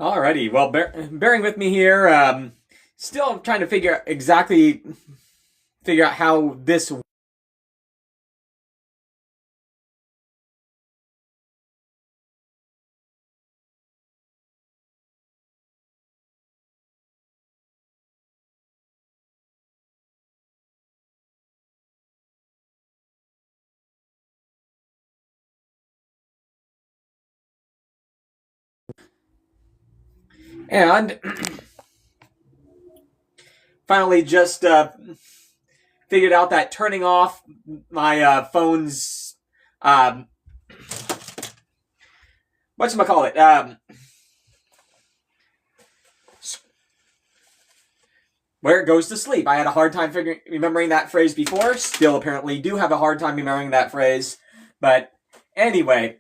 Alrighty, well, bearing with me here. Still trying to figure out how this. And finally just figured out that turning off my phone's whatchamacallit, where it goes to sleep. I had a hard time remembering that phrase before. Still apparently do have a hard time remembering that phrase. But anyway,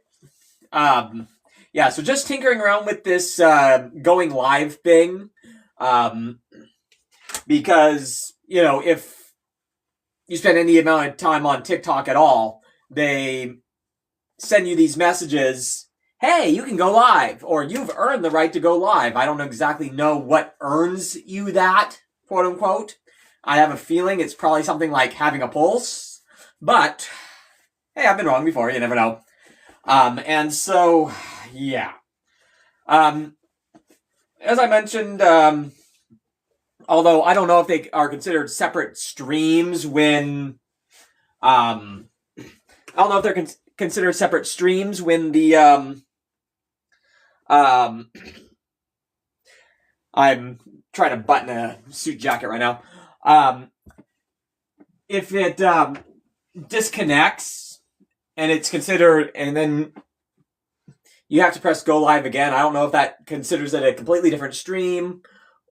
yeah, so just tinkering around with this going live thing. Because, if you spend any amount of time on TikTok at all, they send you these messages. Hey, you can go live, or you've earned the right to go live. I don't exactly know what earns you that, quote unquote. I have a feeling it's probably something like having a pulse, but hey, I've been wrong before. You never know. And so, yeah. As I mentioned, although I don't know if they are considered separate streams when, I don't know if they're considered separate streams when the, I'm trying to button a suit jacket right now. If it, disconnects and it's considered, and then you have to press go live again. I don't know if that considers it a completely different stream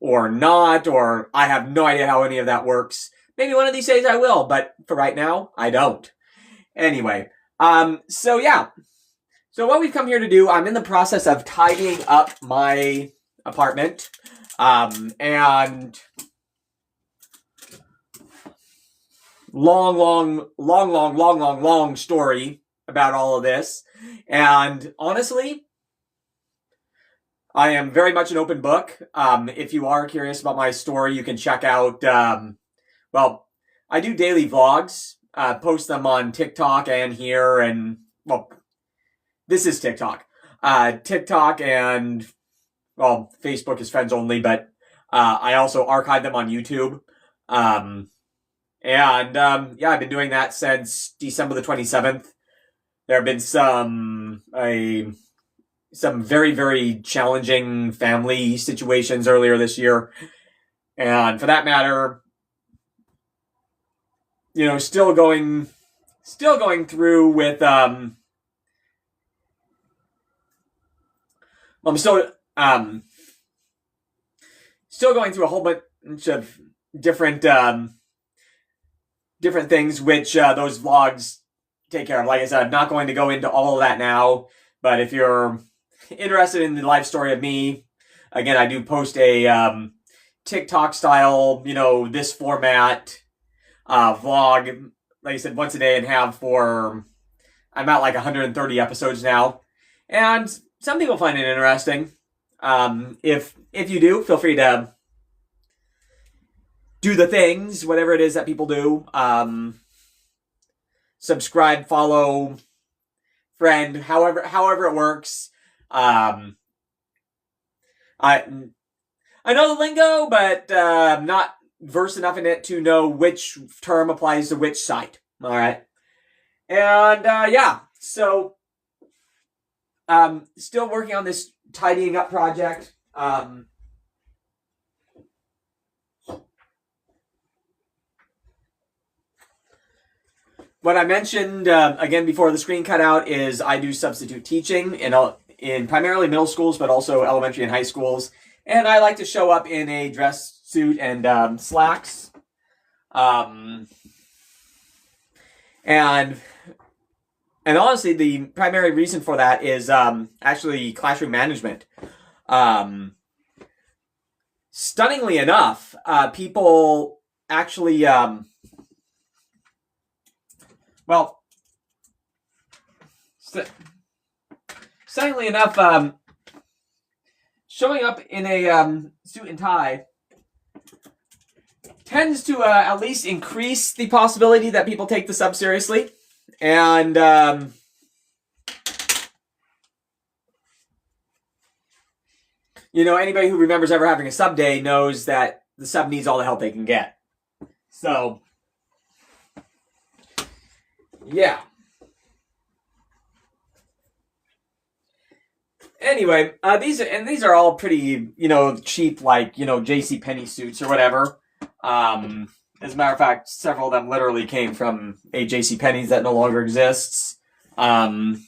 or not, or I have no idea how any of that works. Maybe one of these days I will, but for right now, I don't. Anyway, so yeah. So what we've come here to do, I'm in the process of tidying up my apartment, and long story about all of this. And honestly, I am very much an open book. If you are curious about my story, you can check out, well, I do daily vlogs, post them on TikTok and here, and, well, this is TikTok. TikTok and, well, Facebook is friends only, but I also archive them on YouTube. Yeah, I've been doing that since December the 27th. There have been some very, very challenging family situations earlier this year. And for that matter, still going through with, I'm still going through a whole bunch of different things, which those vlogs take care of. Like I said, I'm not going to go into all of that now, but if you're interested in the life story of me, again, I do post a TikTok style, this format vlog, like I said, once a day, and I'm at like 130 episodes now, and some people find it interesting. If you do, feel free to do the things, whatever it is that people do. Subscribe, follow, friend, however it works. I know the lingo, but I'm not versed enough in it to know which term applies to which site. All right, and yeah, so still working on this tidying up project. What I mentioned, again, before the screen cut out, is I do substitute teaching in primarily middle schools, but also elementary and high schools. And I like to show up in a dress suit and slacks. And honestly, the primary reason for that is actually classroom management. Stunningly enough, people actually... Well, stunningly enough, showing up in a suit and tie tends to at least increase the possibility that people take the sub seriously. And you know, anybody who remembers ever having a sub day knows that the sub needs all the help they can get. So, yeah. Anyway, these are all pretty, you know, cheap, like, you know, JCPenney suits or whatever. As a matter of fact, several of them literally came from a JCPenney's that no longer exists. Because,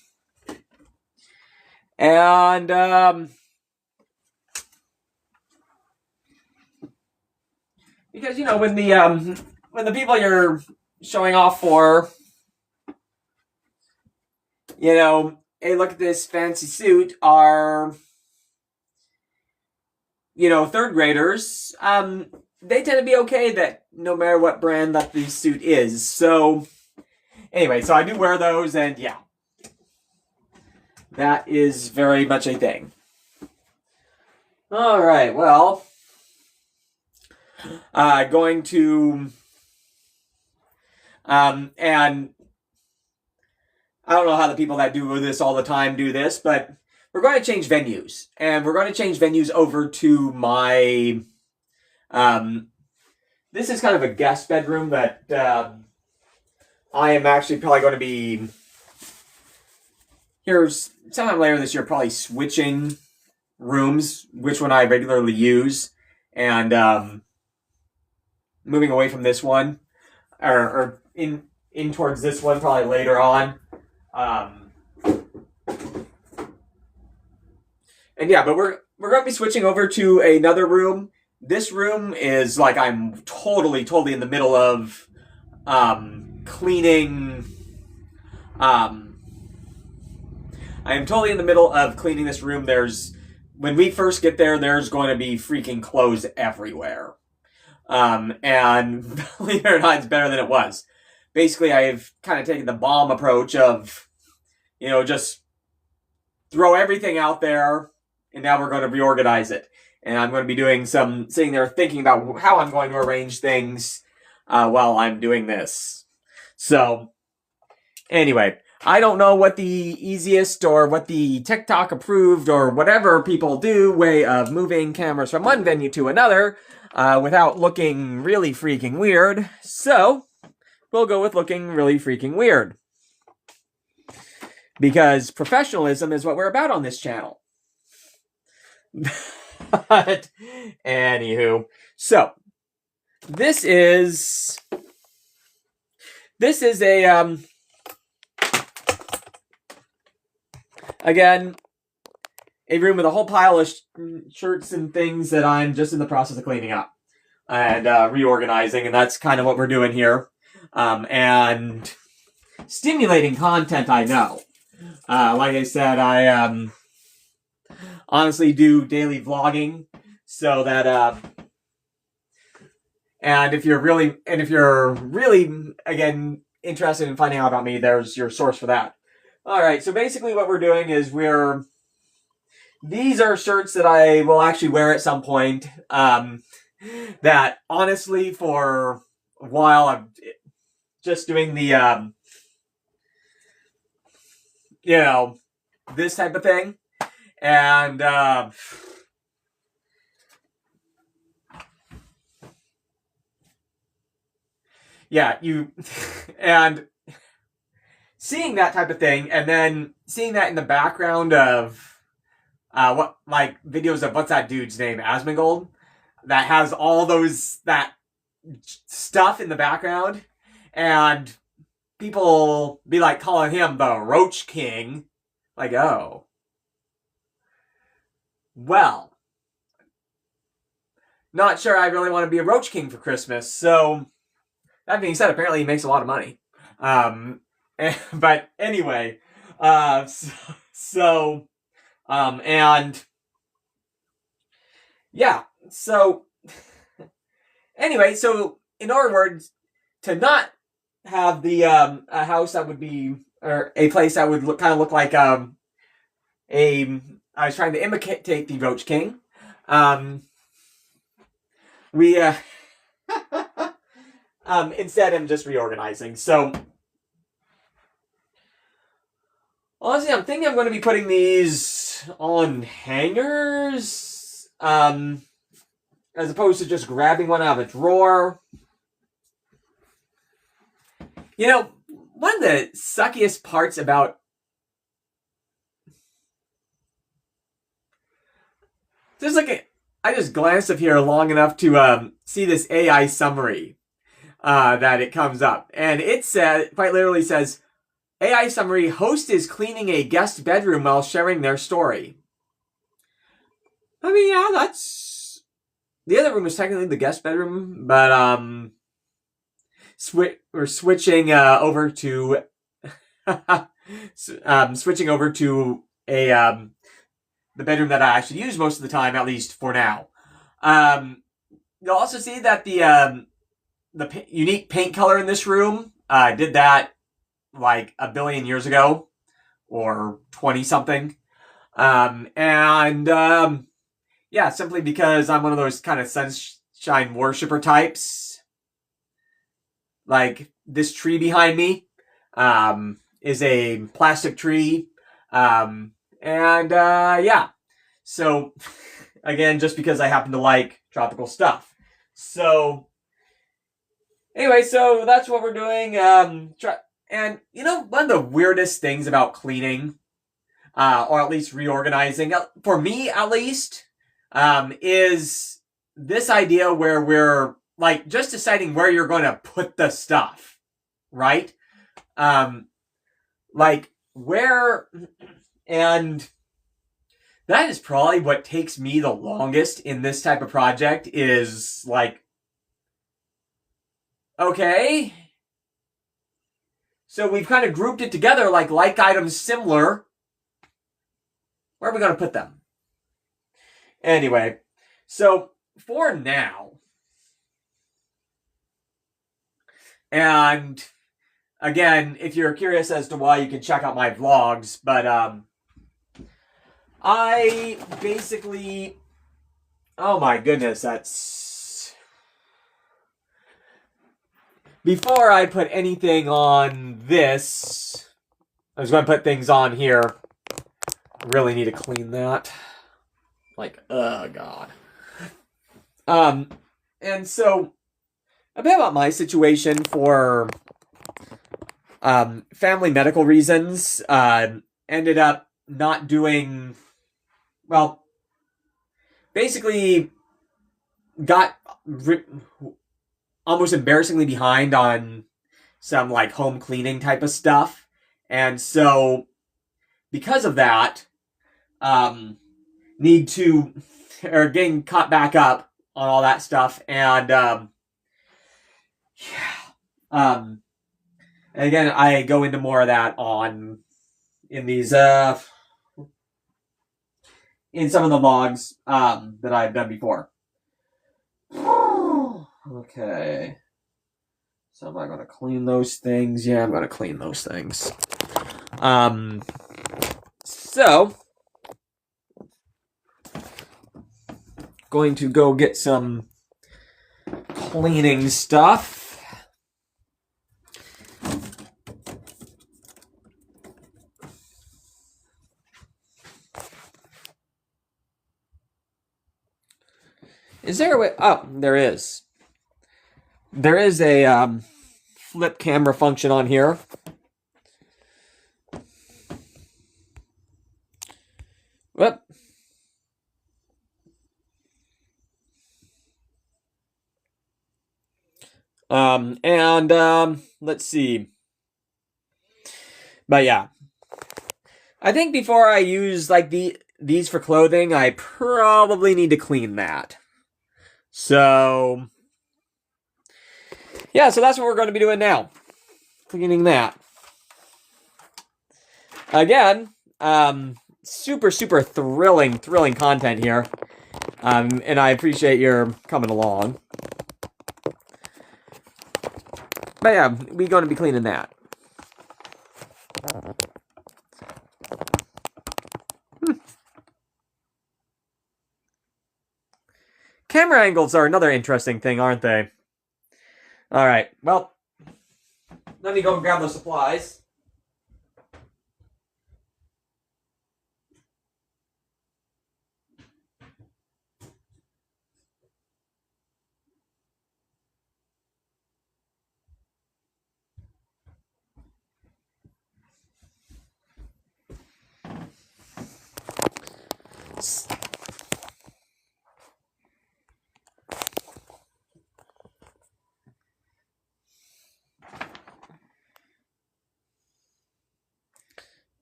you know, when the people you're showing off for, you know, hey, look at this fancy suit, are, you know, third graders, they tend to be okay that no matter what brand that the suit is. So, anyway, so I do wear those, and yeah. That is very much a thing. Alright, well, going to, and I don't know how the people that do this all the time do this, but we're going to change venues. And we're going to change venues over to my, this is kind of a guest bedroom that I am actually probably going to be, here's, sometime later this year, probably switching rooms, which one I regularly use, and moving away from this one, or in towards this one probably later on. And yeah, but we're going to be switching over to another room. This room is like I'm totally in the middle of cleaning. I am totally in the middle of cleaning this room. When we first get there, there's going to be freaking clothes everywhere. And believe it or not, it's better than it was. Basically, I've kind of taken the bomb approach of, you know, just throw everything out there, and now we're going to reorganize it. And I'm going to be doing some sitting there thinking about how I'm going to arrange things while I'm doing this. So, anyway, I don't know what the easiest or what the TikTok approved or whatever people do way of moving cameras from one venue to another without looking really freaking weird. So, we'll go with looking really freaking weird. Because professionalism is what we're about on this channel. But, anywho. So, this is a, again, a room with a whole pile of shirts and things that I'm just in the process of cleaning up and reorganizing, and that's kind of what we're doing here. And stimulating content, I know. Like I said, I honestly do daily vlogging, so that and if you're really again interested in finding out about me, there's your source for that. All right, so basically what we're doing is these are shirts that I will actually wear at some point. That honestly, for a while, I'm just doing the you know, this type of thing, and yeah, and seeing that type of thing, and then seeing that in the background of what, like, videos of what's that dude's name, Asmongold, that has all that stuff in the background, and people be like calling him the Roach King. Like, oh. Well. Not sure I really want to be a Roach King for Christmas, so that being said, apparently he makes a lot of money. But anyway, and yeah, so anyway, so in other words, to not have the a house that would be, or a place that would kind of look like a I was trying to imitate the Roach King. We instead I'm just reorganizing. So honestly, I'm thinking I'm going to be putting these on hangers, as opposed to just grabbing one out of a drawer. You know, one of the suckiest parts about I just glanced up here long enough to see this AI summary that it comes up, and it says, quite literally says, AI summary: host is cleaning a guest bedroom while sharing their story. I mean, yeah, that's the other room is technically the guest bedroom, but we're switching over to switching over to a the bedroom that I actually use most of the time, at least for now. You'll also see that the unique paint color in this room, did that like a billion years ago, or 20 something. Yeah, simply because I'm one of those kind of sunshine worshiper types. Like this tree behind me is a plastic tree. Yeah. So, again, just because I happen to like tropical stuff. So, anyway, so that's what we're doing. And, you know, one of the weirdest things about cleaning, or at least reorganizing, for me at least, is this idea where we're, like, just deciding where you're going to put the stuff, right? Like, where... And that is probably what takes me the longest in this type of project is like, okay, so we've kind of grouped it together like items similar. Where are we going to put them? Anyway, so for now, and again, if you're curious as to why, you can check out my vlogs, but I basically, oh my goodness, that's... Before I put anything on this, I was going to put things on here. I really need to clean that. Like, oh god. And so, a bit about my situation for family medical reasons, ended up not doing... Well, basically got almost embarrassingly behind on some like home cleaning type of stuff. And so because of that, need to, or getting caught back up on all that stuff. And and again, I go into more of that in these in some of the vlogs that I've done before. Okay. So am I going to clean those things? Yeah, I'm going to clean those things. So, going to go get some cleaning stuff. Is there a way? Oh, there is. There is a flip camera function on here. Whoop. Let's see. But yeah. I think before I use like these for clothing, I probably need to clean that. So, yeah, so that's what we're going to be doing now. Cleaning that. Again, super thrilling content here. And I appreciate your coming along. But yeah, we're going to be cleaning that. Camera angles are another interesting thing, aren't they? All right, well, let me go grab those supplies.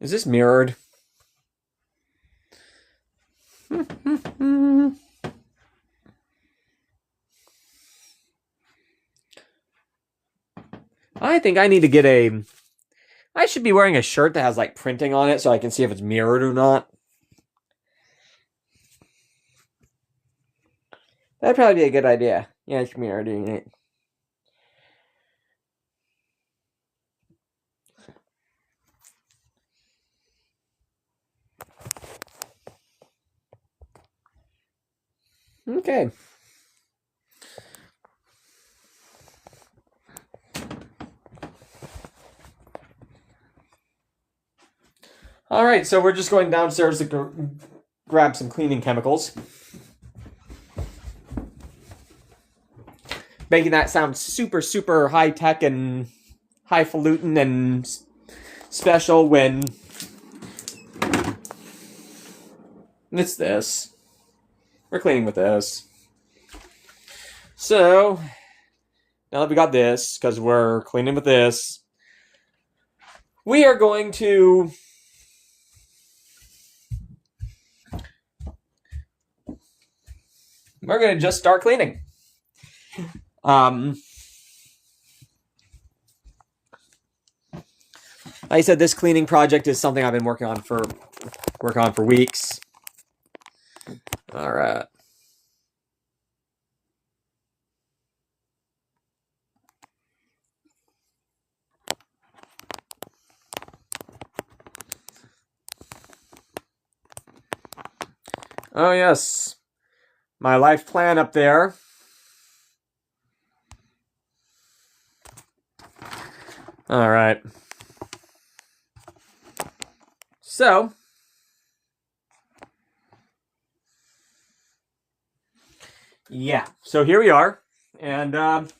Is this mirrored? I think I need to get a... I should be wearing a shirt that has like printing on it so I can see if it's mirrored or not. That'd probably be a good idea. Yeah, it's mirrored it. Okay. All right, so we're just going downstairs to grab some cleaning chemicals. Making that sound super, super high-tech and highfalutin and special when it's this. We're cleaning with this. So, now that we got this, because we're cleaning with this, we are going to... We're going to just start cleaning. Like I said, this cleaning project is something I've been working on for weeks. All right. Oh yes, my life plan up there. All right. So, yeah. So here we are, and Dominica,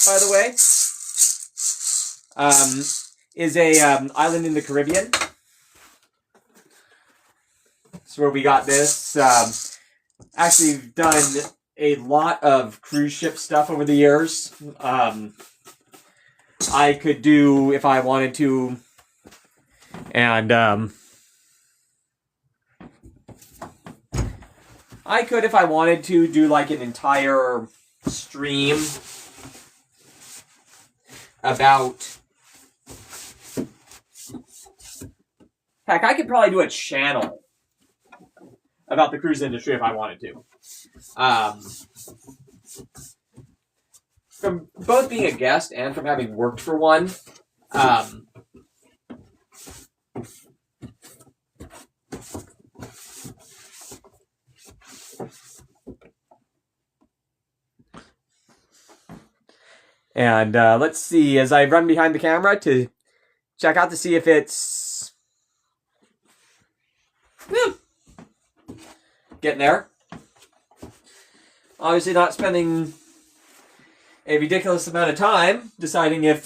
by the way, is a island in the Caribbean. That's where we got this. Actually, we've done a lot of cruise ship stuff over the years. I could do if I wanted to, and I could, if I wanted to, do like an entire stream about... Heck, I could probably do a channel about the cruise industry if I wanted to. From both being a guest and from having worked for one, and let's see, as I run behind the camera to check out to see if it's getting there. Obviously not spending a ridiculous amount of time deciding if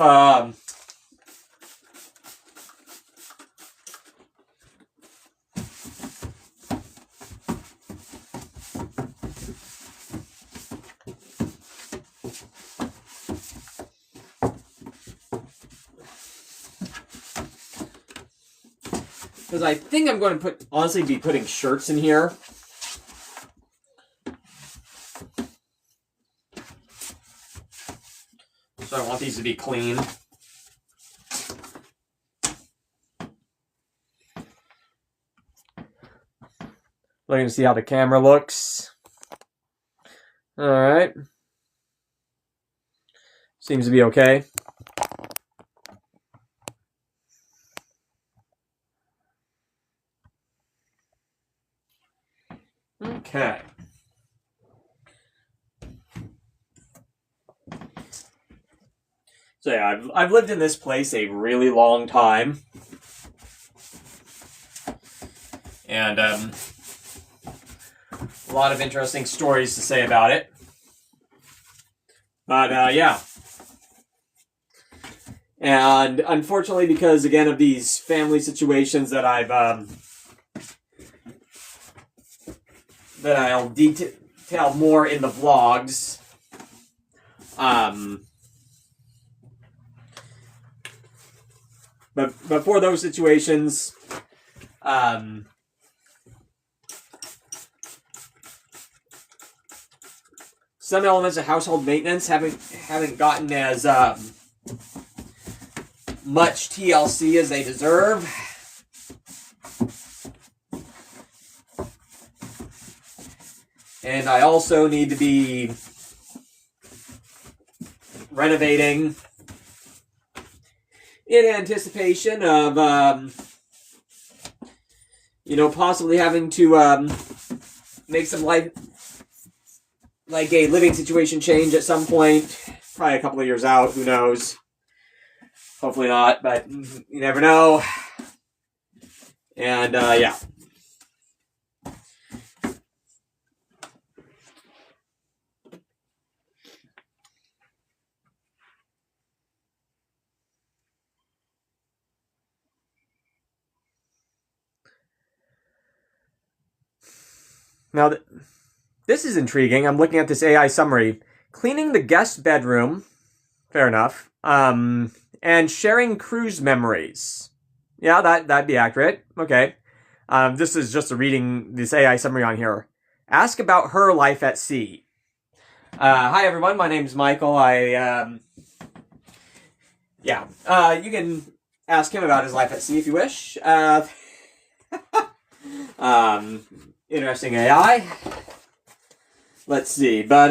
because I think I'm going to honestly be putting shirts in here. So I want these to be clean. Looking to see how the camera looks. Alright. Seems to be okay. Okay. So yeah, I've lived in this place a really long time. And a lot of interesting stories to say about it. But yeah. And unfortunately, because again of these family situations that that I'll detail more in the vlogs. But for those situations, some elements of household maintenance haven't gotten as much TLC as they deserve. And I also need to be renovating in anticipation of, possibly having to make some a living situation change at some point. Probably a couple of years out, who knows. Hopefully not, but you never know. And, yeah. Now, this is intriguing. I'm looking at this AI summary. Cleaning the guest bedroom. Fair enough. And sharing cruise memories. Yeah, that'd be accurate. Okay. This is just reading this AI summary on here. Ask about her life at sea. Hi, everyone. My name's Michael. You can ask him about his life at sea if you wish. Interesting AI. Let's see. But,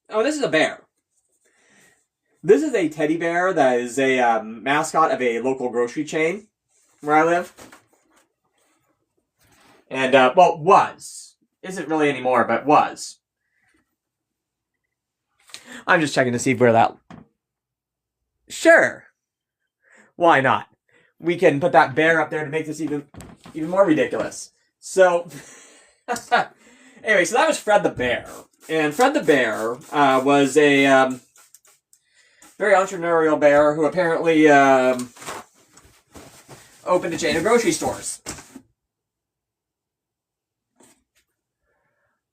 this is a bear. This is a teddy bear that is a mascot of a local grocery chain where I live. And, was. Isn't really anymore, but was. I'm just checking to see where that... Sure. Why not? We can put that bear up there to make this even more ridiculous. So, anyway, so that was Fred the Bear. And Fred the Bear was a very entrepreneurial bear who apparently opened a chain of grocery stores.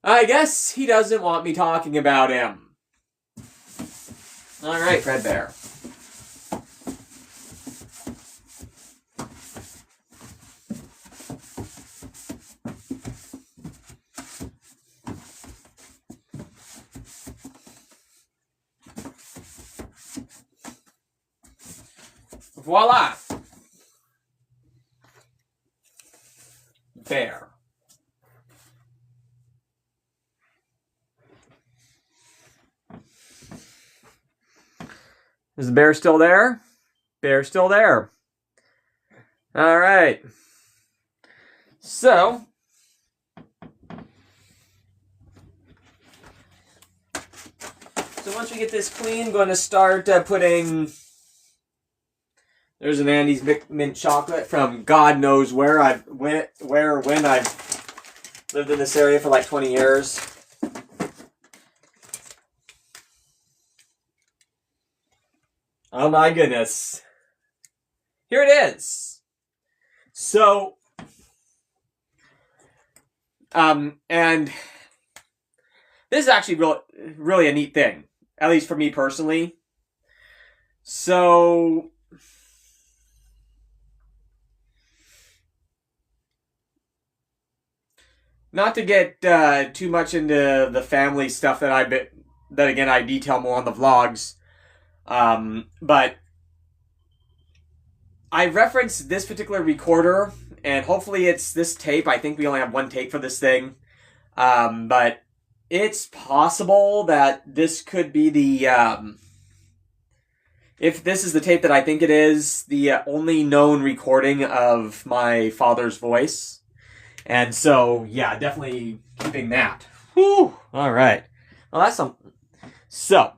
I guess he doesn't want me talking about him. Alright, Fred Bear. Voila! Bear. Is the bear still there? Bear's still there. All right. So once we get this clean, I'm going to start putting... There's an Andy's mint chocolate from God knows where when I've lived in this area for like 20 years. Oh my goodness. Here it is. So, and this is actually really a neat thing, at least for me personally. So, not to get too much into the family stuff that I detail more on the vlogs. But I referenced this particular recorder, and hopefully it's this tape. I think we only have one tape for this thing. But it's possible that this could be the, if this is the tape that I think it is, the only known recording of my father's voice. And so, yeah, definitely keeping that. Whew. All right. Well, that's something. So,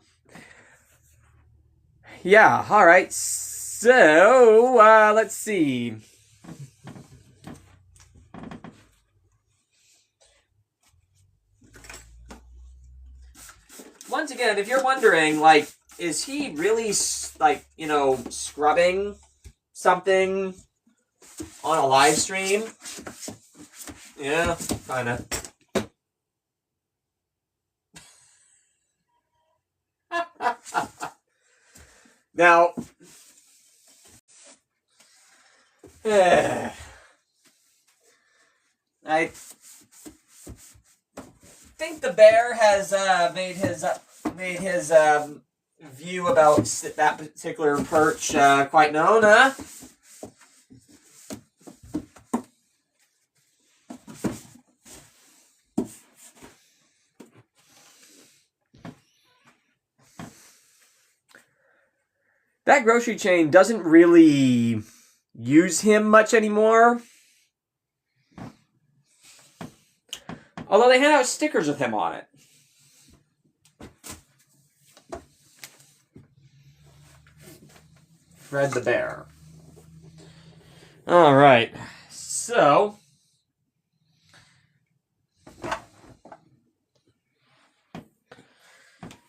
yeah, all right. So, let's see. Once again, if you're wondering, like, is he really, like, you know, scrubbing something on a live stream? Yeah, kind of. Now, I think the bear has made his view about that particular perch quite known, huh? That grocery chain doesn't really use him much anymore. Although they hand out stickers with him on it. Fred the Bear. All right. So,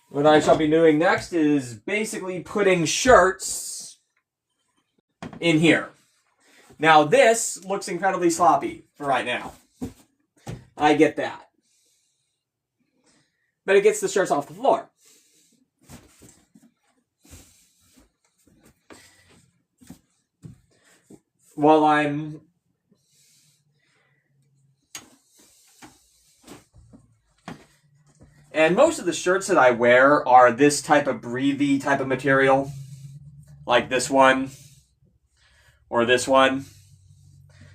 what I shall be doing next is basically putting shirts in here. Now, this looks incredibly sloppy for right now. I get that. But it gets the shirts off the floor. While I'm... And most of the shirts that I wear are this type of breathy type of material. Like this one. Or this one.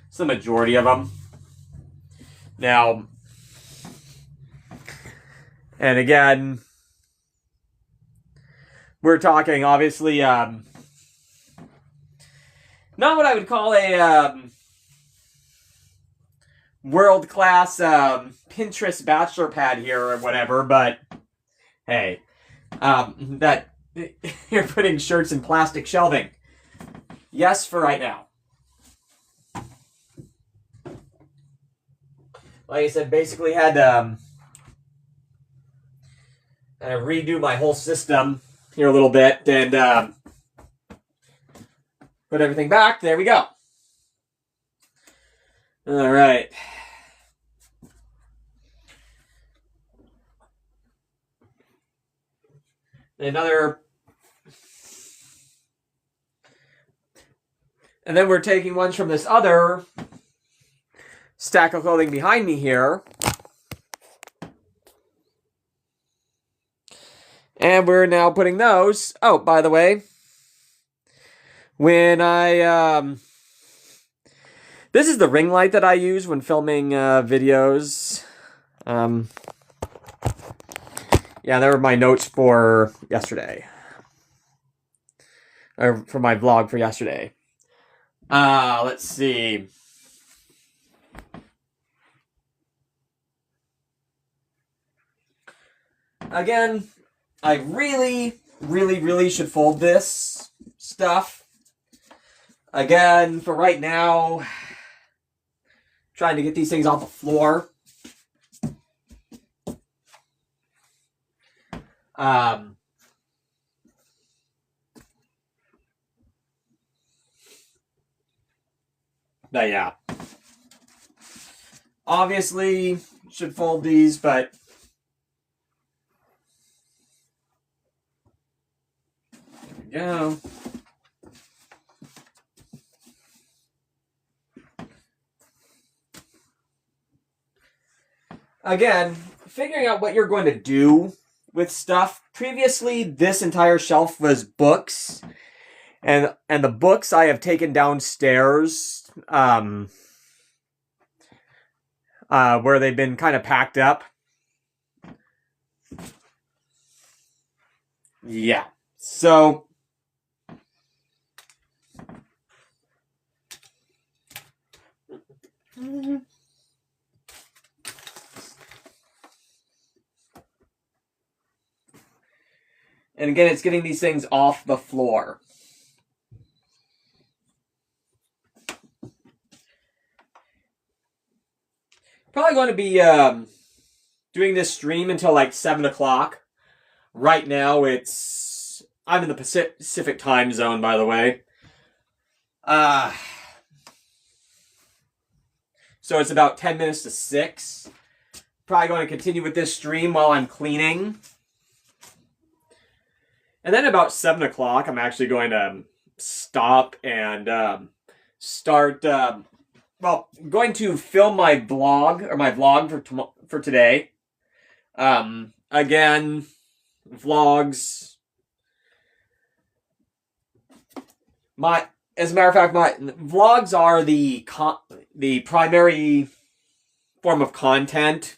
It's the majority of them. Now... And again... We're talking, obviously, not what I would call a world-class Pinterest bachelor pad here or whatever, but hey, that you're putting shirts in plastic shelving. Yes, for right now. Like I said, basically had to redo my whole system here a little bit and put everything back. There we go. All right. Another. And then we're taking ones from this other stack of clothing behind me here. And we're now putting those. Oh, by the way, when I this is the ring light that I use when filming videos. Yeah, there were my notes for yesterday. Or for my vlog for yesterday. Let's see. Again, I really should fold this stuff. Again, for right now, trying to get these things off the floor. But yeah. Obviously, should fold these, but there we go. Again, figuring out what you're going to do with stuff. Previously, this entire shelf was books. And the books I have taken downstairs, where they've been kind of packed up. Yeah. So... And again, it's getting these things off the floor. Probably going to be doing this stream until like 7 o'clock. Right now, I'm in the Pacific time zone, by the way. So it's about 10 minutes to 6. Probably going to continue with this stream while I'm cleaning. And then about 7 o'clock, I'm actually going to stop and start, going to film my vlog for today. Again, vlogs. As a matter of fact, my vlogs are the primary form of content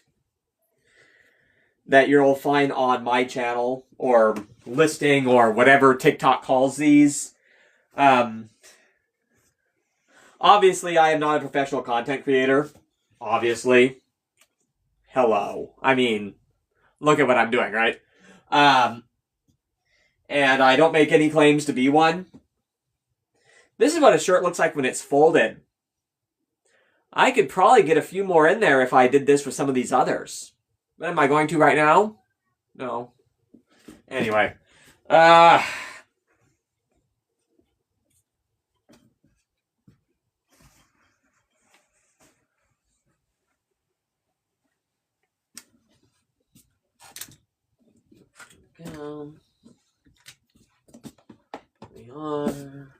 that you'll find on my channel or listing or whatever TikTok calls these. Obviously, I am not a professional content creator. Obviously. Hello. I mean, look at what I'm doing, right? And I don't make any claims to be one. This is what a shirt looks like when it's folded. I could probably get a few more in there if I did this with some of these others. But am I going to right now? No. Anyway. We are.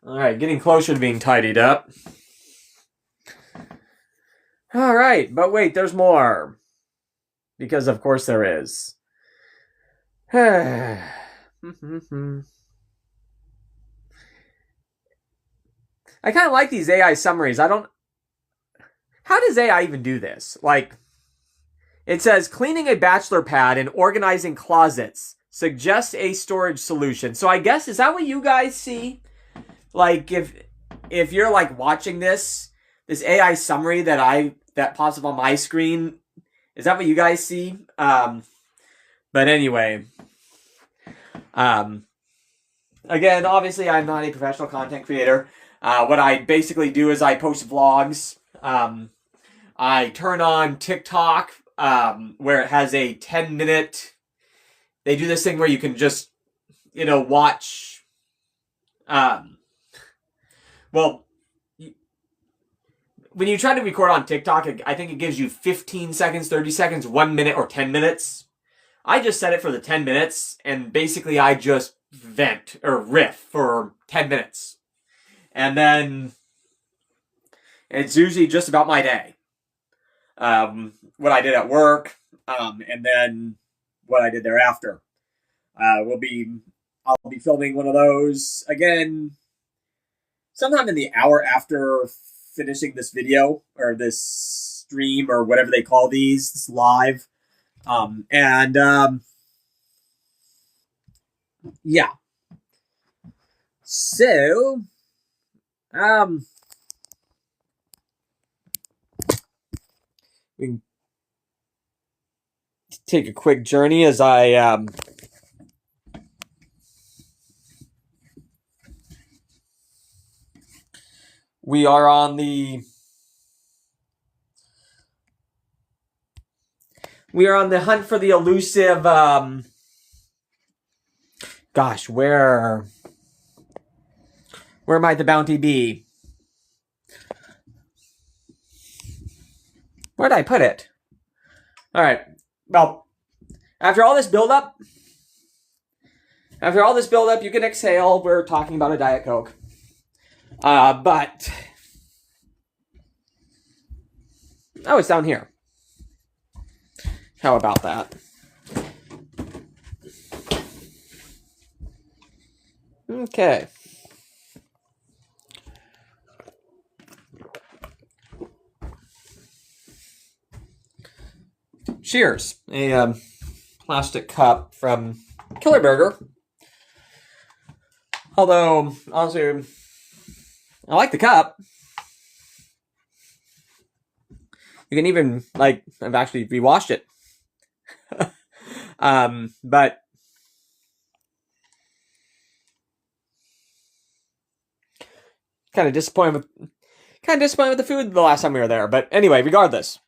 All right, getting closer to being tidied up. All right, but wait, there's more. Because of course there is. I kind of like these AI summaries. How does AI even do this? Like, it says, cleaning a bachelor pad and organizing closets. Suggests a storage solution. So I guess, is that what you guys see? Like, if you're, like, watching this AI summary that pops up on my screen, is that what you guys see? But anyway. Again, obviously, I'm not a professional content creator. What I basically do is I post vlogs. I turn on TikTok, where it has a 10-minute... They do this thing where you can just, watch... when you try to record on TikTok, I think it gives you 15 seconds, 30 seconds, 1 minute, or 10 minutes. I just set it for the 10 minutes, and basically I just vent, or riff, for 10 minutes. And then it's usually just about my day. What I did at work, and then what I did thereafter. I'll be filming one of those again sometime in the hour after finishing this video or this stream or whatever they call these, this live. Yeah. So, we can take a quick journey as we are on the hunt for the elusive gosh, where might the bounty be? Where'd I put it? All right. Well, after all this buildup, you can exhale. We're talking about a Diet Coke. But oh, it's down here. How about that? Okay. Cheers. A plastic cup from Killer Burger. Although, honestly, I like the cup. You can even, like, I've actually rewashed it. But kind of disappointed with the food the last time we were there. But anyway, regardless.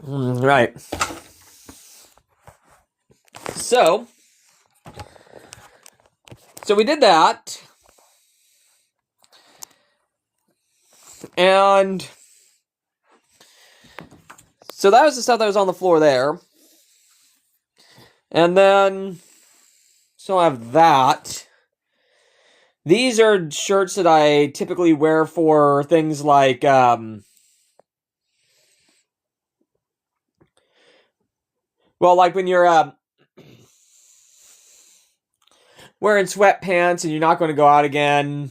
Right. So we did that. And so that was the stuff that was on the floor there. And then, so I have that. These are shirts that I typically wear for things like, well, like when you're, wearing sweatpants and you're not going to go out again.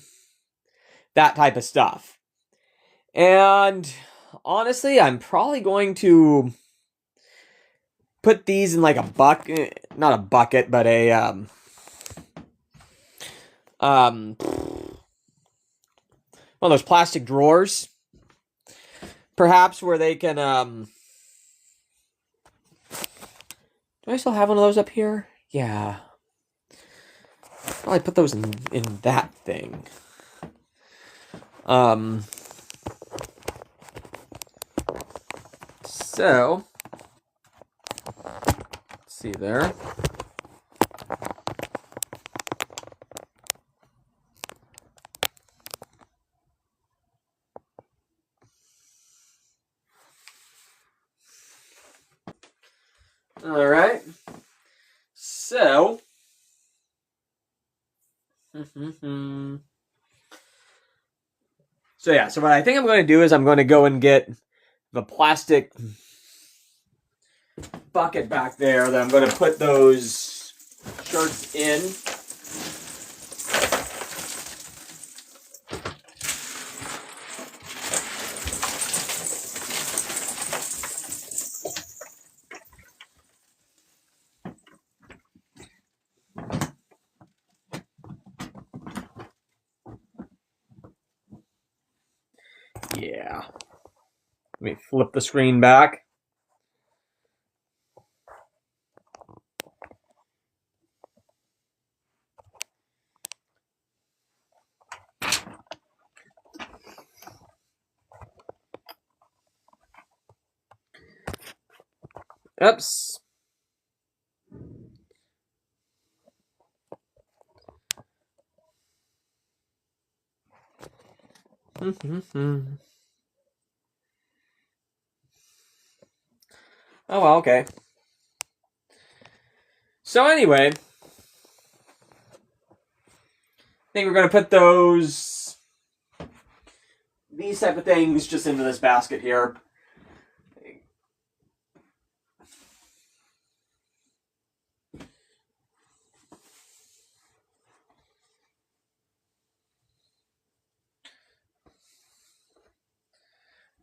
That type of stuff. And honestly, I'm probably going to put these in like a bucket, not a bucket, but a one of those plastic drawers, perhaps, where they can do I still have one of those up here? Yeah, probably put those in that thing. So let's see there. All right. So, so yeah. So what I think I'm going to do is I'm going to go and get the plastic bucket back there that I'm going to put those shirts in. Yeah. Let me flip the screen back. Oops. Oh, well, okay. So anyway, I think we're going to put these type of things just into this basket here.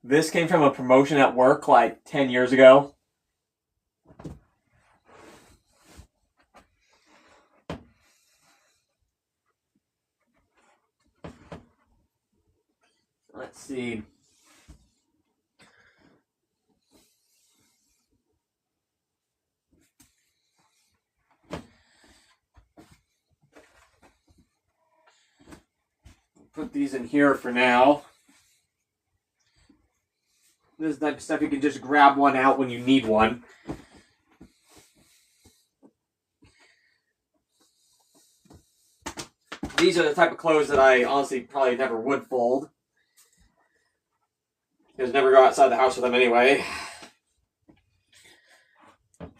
This came from a promotion at work like 10 years ago. Let's see. Put these in here for now. This is the type of stuff you can just grab one out when you need one. These are the type of clothes that I honestly probably never would fold. Because never go outside the house with them anyway. And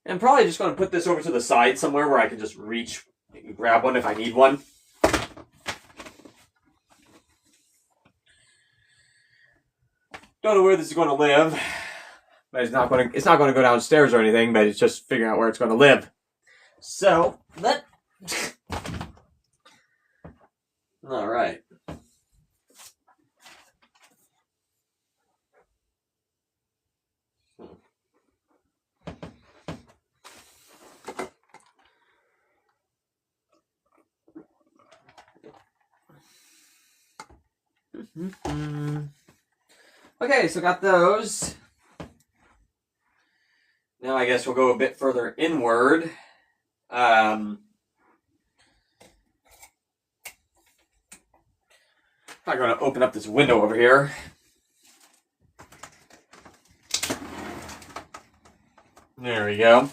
I'm probably just going to put this over to the side somewhere where I can just reach and grab one if I need one. Don't know where this is going to live. But it's not going to go downstairs or anything, but it's just figuring out where it's going to live. So, all right. Okay, so got those. Now I guess we'll go a bit further inward. I'm going to open up this window over here. There we go.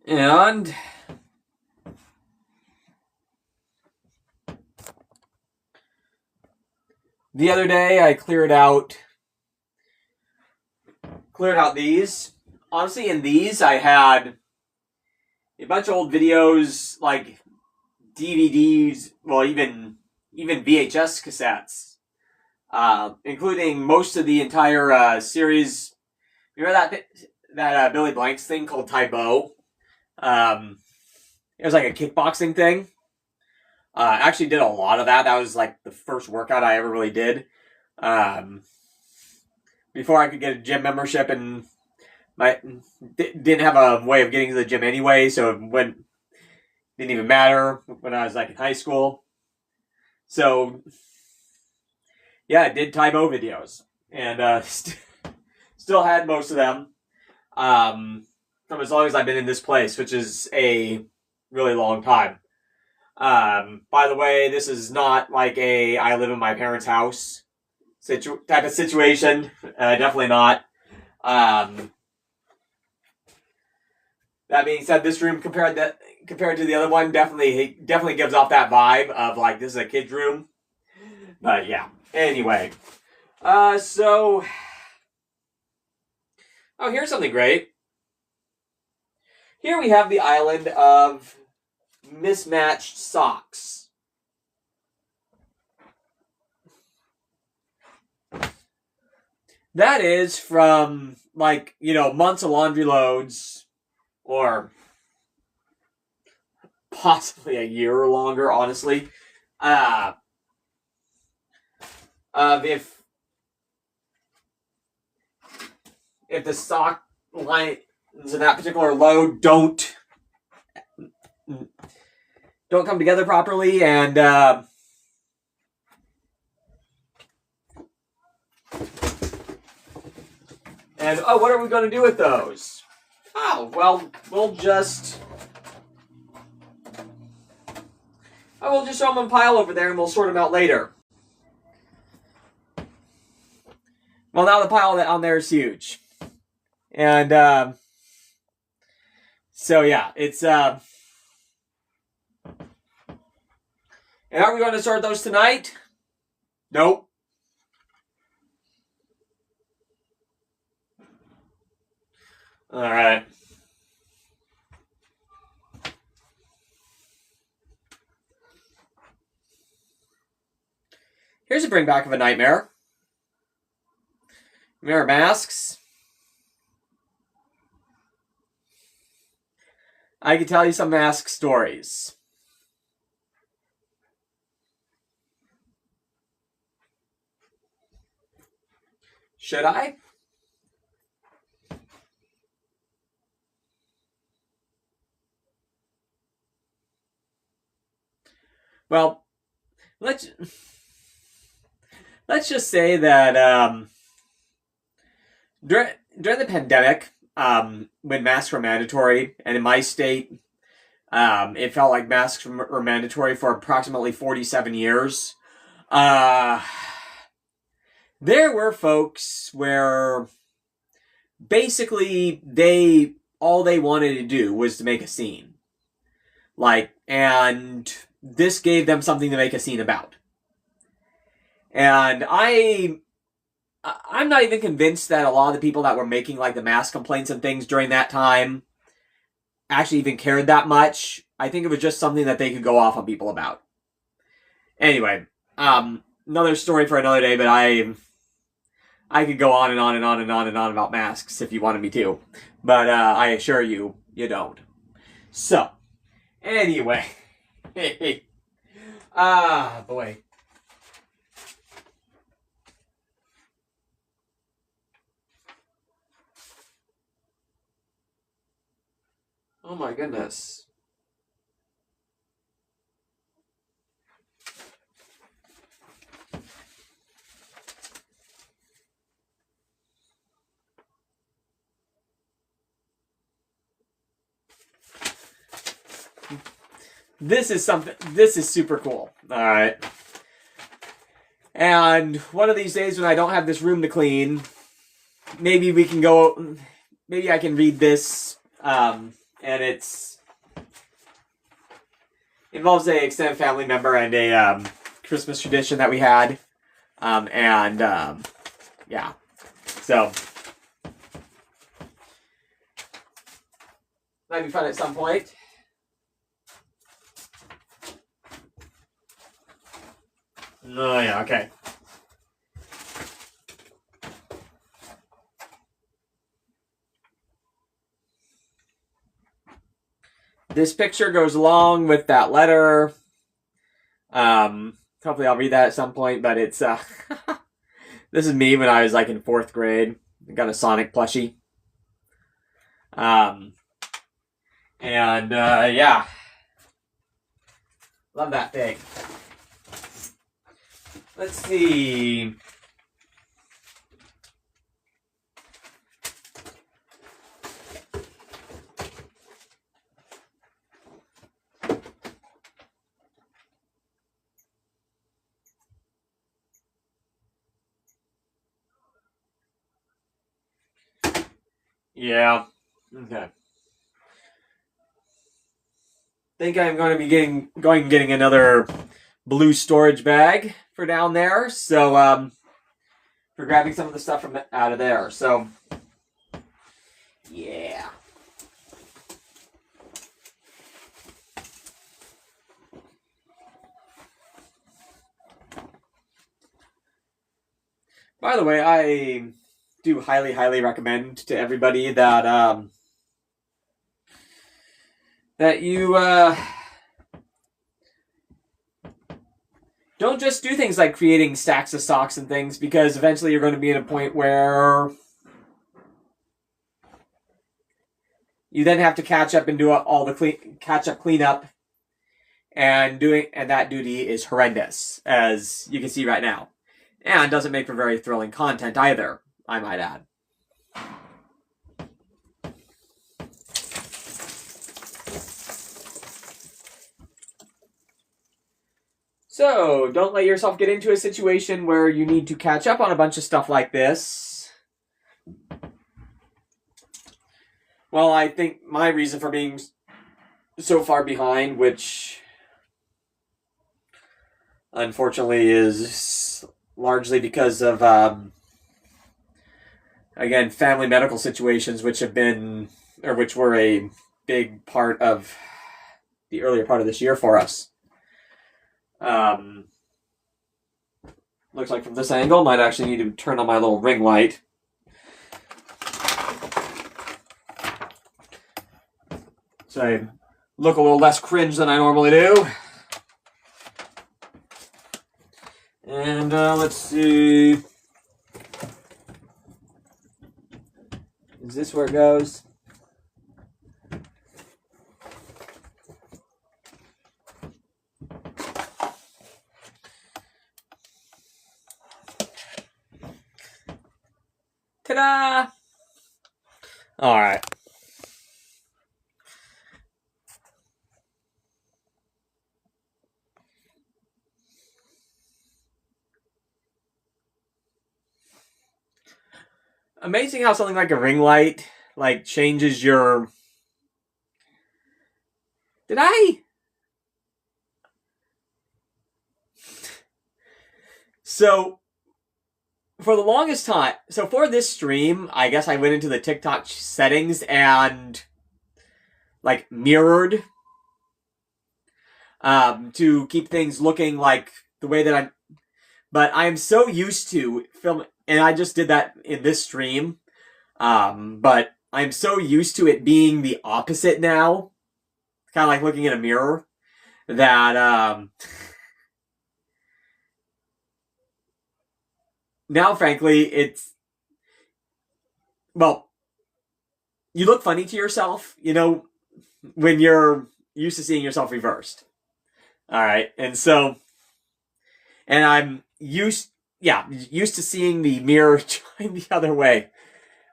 And the other day I cleared out these. Honestly, in these I had a bunch of old videos, like DVDs, well, even VHS cassettes, including most of the entire series. Remember that Billy Blanks thing called Tybo? It was like a kickboxing thing. I actually did a lot of that. That was like the first workout I ever really did. Before I could get a gym membership, and didn't have a way of getting to the gym anyway, so it didn't even matter when I was like in high school. So yeah, I did Tybo videos, and still had most of them from as long as I've been in this place, which is a really long time. By the way, this is not like a I live in my parents' house type of situation. Definitely not. That being said, this room compared to the other one definitely gives off that vibe of like this is a kid's room. But yeah. Anyway, so here's something great. Here we have the island of mismatched socks. That is from, like, months of laundry loads, or possibly a year or longer, honestly. If the sock lines in that particular load don't come together properly, and what are we going to do with those? Oh, well, we'll just throw them in a pile over there, and we'll sort them out later. Well, now the pile on there is huge. And so yeah, it's and are we going to sort those tonight? Nope. All right. Here's a bring back of a nightmare. Mirror masks. I can tell you some mask stories. Should I? Well, let's just say that during the pandemic, when masks were mandatory, and in my state, it felt like masks were mandatory for approximately 47 years. There were folks where basically all they wanted to do was to make a scene. And this gave them something to make a scene about. And I'm not even convinced that a lot of the people that were making like the mask complaints and things during that time actually even cared that much. I think it was just something that they could go off on people about. Anyway, another story for another day, but I could go on and on and on and on and on about masks if you wanted me to. But I assure you, you don't. So, anyway. Boy. Oh my goodness. this is super cool. All right. And one of these days when I don't have this room to clean, maybe I can read this, and involves a extended family member and a Christmas tradition that we had, yeah, so might be fun at some point. Oh yeah, okay. This picture goes along with that letter. Hopefully I'll read that at some point, but it's, this is me when I was like in 4th grade. I got a Sonic plushie. Yeah. Love that thing. Let's see. Yeah. Okay. Think I'm going to be getting another blue storage bag for down there. So for grabbing some of the stuff from out of there. So yeah. By the way, I do highly recommend to everybody that that you don't just do things like creating stacks of socks and things, because eventually you're going to be at a point where you then have to catch up and do all the cleanup, and that duty is horrendous, as you can see right now, and doesn't make for very thrilling content either, I might add. So, don't let yourself get into a situation where you need to catch up on a bunch of stuff like this. Well, I think my reason for being so far behind, which unfortunately is largely because of, again, family medical situations, which were a big part of the earlier part of this year for us. Looks like from this angle, might actually need to turn on my little ring light. So I look a little less cringe than I normally do. And let's see. Is this where it goes? Ta-da! All right. Amazing how something like a ring light changes your... Did I? So for the longest time, so for this stream, I guess I went into the TikTok settings and mirrored to keep things looking like the way that but I am so used to film, and I just did that in this stream, but I'm so used to it being the opposite now, kind of like looking in a mirror, that now, frankly, well, you look funny to yourself, when you're used to seeing yourself reversed. All right, and I'm used to seeing the mirror going the other way.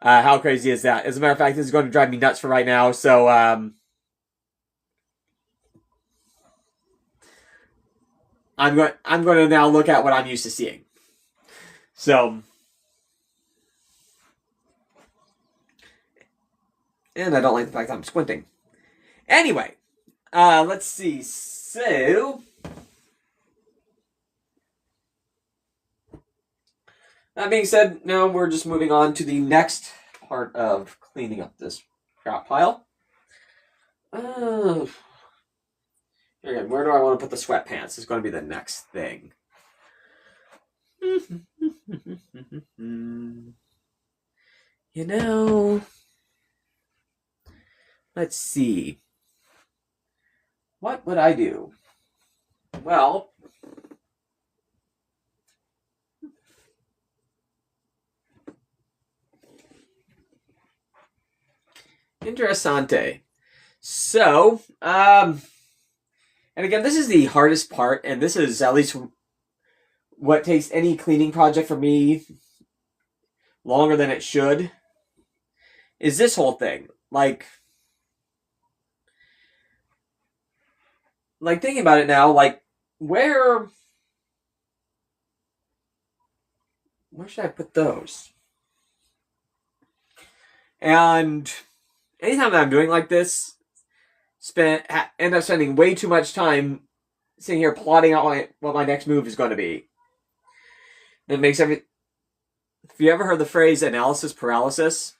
How crazy is that? As a matter of fact, this is going to drive me nuts for right now, so I'm going to now look at what I'm used to seeing. So, and I don't like the fact that I'm squinting. Anyway, let's see. So, that being said, now we're just moving on to the next part of cleaning up this crap pile. Again, where do I want to put the sweatpants? Is going to be the next thing. You know, let's see. What would I do? Well, interessante. So, and again, this is the hardest part, and this is at least what takes any cleaning project for me longer than it should, is this whole thing. Like thinking about it now, like, where should I put those? And anytime that I'm doing like this, end up spending way too much time sitting here plotting out what my next move is going to be. It makes If you ever heard the phrase analysis paralysis,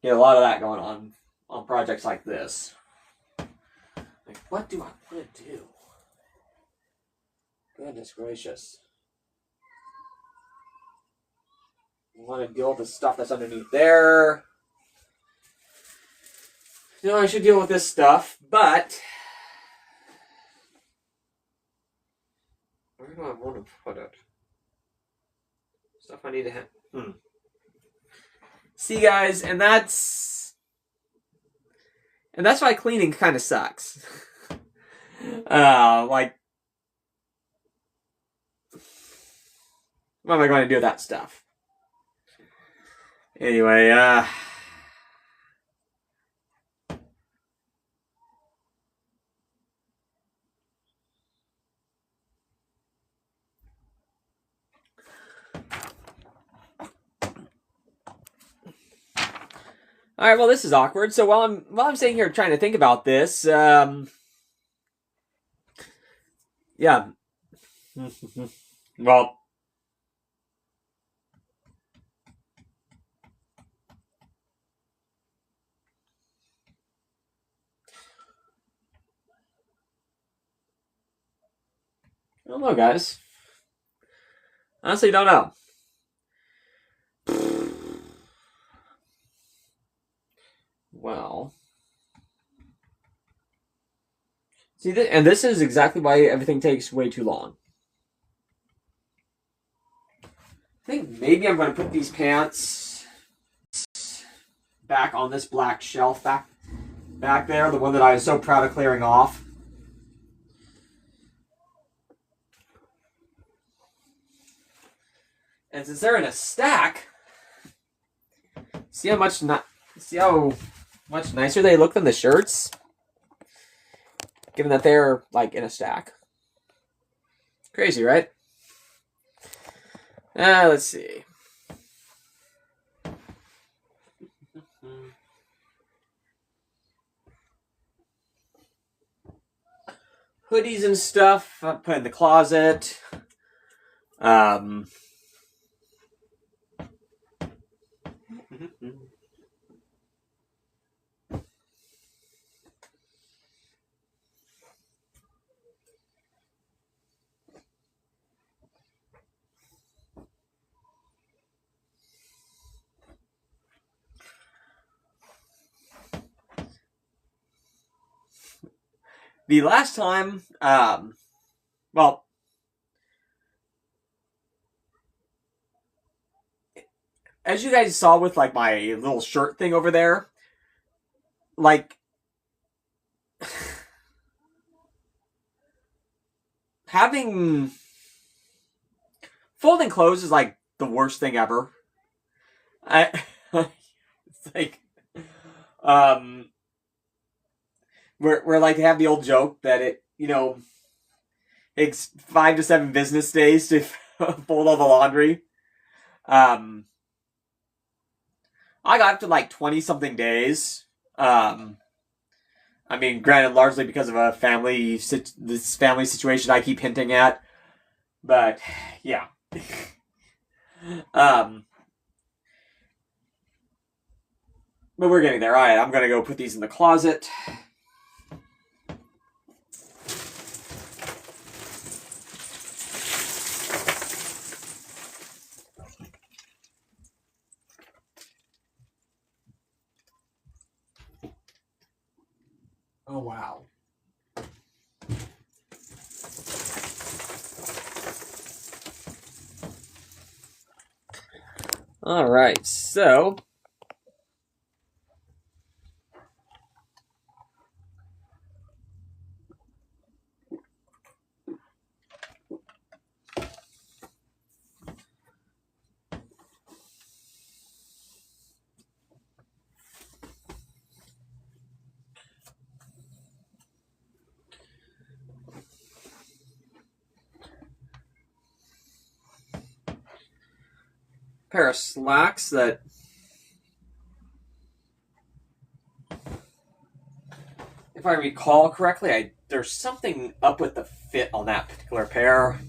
you get a lot of that going on projects like this. Like, what do I want to do? Goodness gracious. I want to deal with the stuff that's underneath there. No, I should deal with this stuff, but where do I want to put it? Stuff I need to have. See, guys, and that's why cleaning kind of sucks. Like, what am I going to do with that stuff? Anyway, all right, well, this is awkward. So while I'm sitting here trying to think about this, yeah. Well, I don't know, guys. Honestly, don't know. Well, see, and this is exactly why everything takes way too long. I think maybe I'm going to put these pants back on this black shelf back there, the one that I was so proud of clearing off. And since they're in a stack, see how much nicer they look than the shirts? Given that they're, like, in a stack. Crazy, right? Let's see. Hoodies and stuff, I put in the closet. The last time, well, as you guys saw with, like, my little shirt thing over there, like, folding clothes is, like, the worst thing ever. It's like, we're like, have the old joke that it, Takes 5 to 7 business days to fold all the laundry. I got up to like 20-something days. I mean, granted, largely because of a this family situation I keep hinting at. But, yeah. But we're getting there. All right, I'm going to go put these in the closet. Oh, wow. All right, so pair of slacks that if I recall correctly, there's something up with the fit on that particular pair.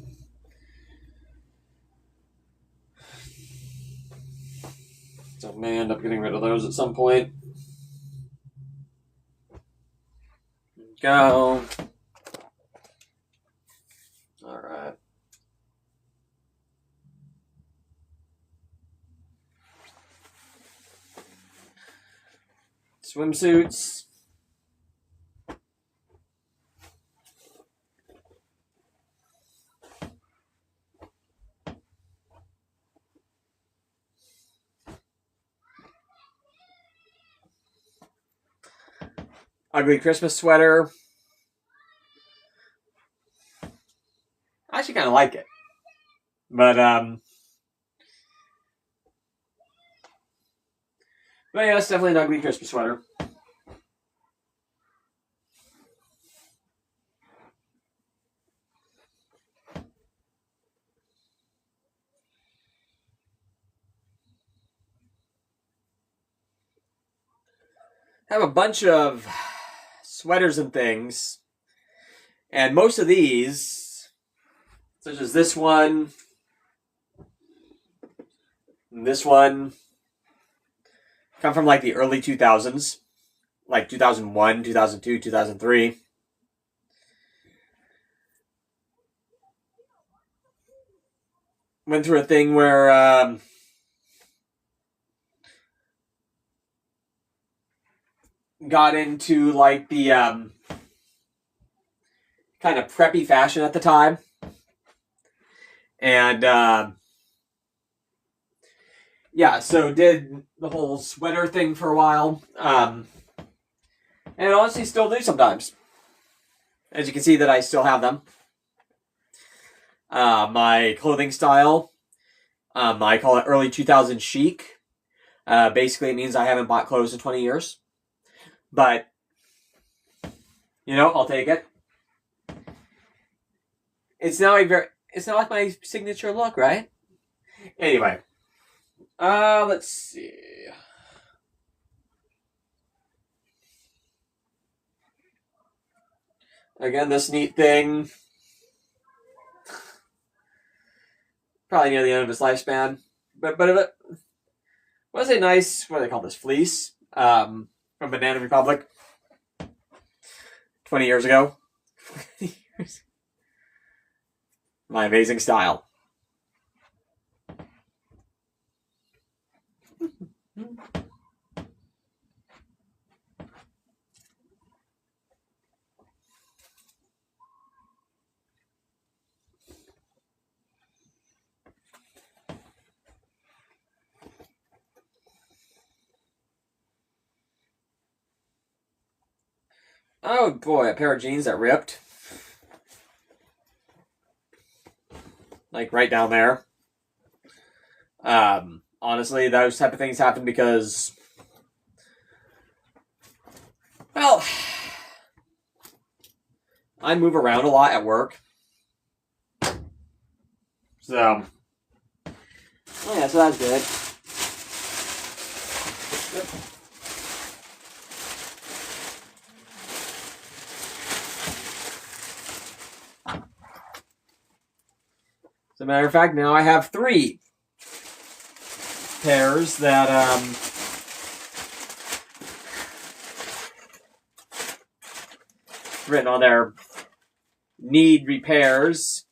So I may end up getting rid of those at some point. Go. All right. Swimsuits. Ugly Christmas sweater. I actually kind of like it. But yeah, it's definitely an ugly Christmas sweater. I have a bunch of sweaters and things. And most of these, such as this one, and this one, come from like the early 2000s. Like 2001, 2002, 2003. Went through a thing where got into like the kind of preppy fashion at the time. And yeah, so did the whole sweater thing for a while. And honestly still do sometimes. As you can see that I still have them. My clothing style, I call it early 2000s chic. Basically it means I haven't bought clothes in 20 years. But, you know, I'll take it. It's not like my signature look, right? Anyway. Let's see. Again, this neat thing. Probably near the end of its lifespan. But it was a nice, what do they call this, fleece? From Banana Republic. 20 years ago. My amazing style. Oh boy, a pair of jeans that ripped. Like right down there. Honestly, those type of things happen because, well, I move around a lot at work. So, yeah, so that's good. As a matter of fact, now I have 3 pairs that written on there need repairs.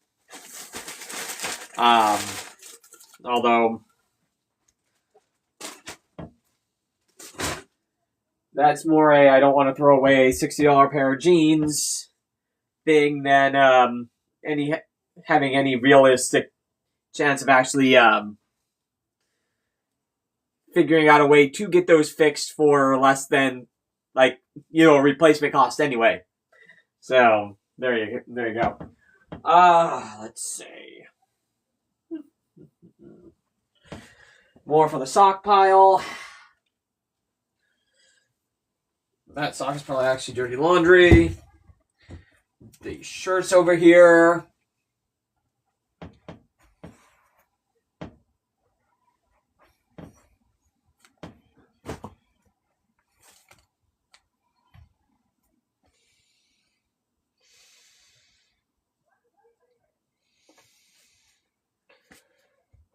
Although that's more a I don't want to throw away a $60 pair of jeans thing than having any realistic chance of actually figuring out a way to get those fixed for less than replacement cost anyway. So there you go. Let's see. More for the sock pile. That sock is probably actually dirty laundry. The shirts over here.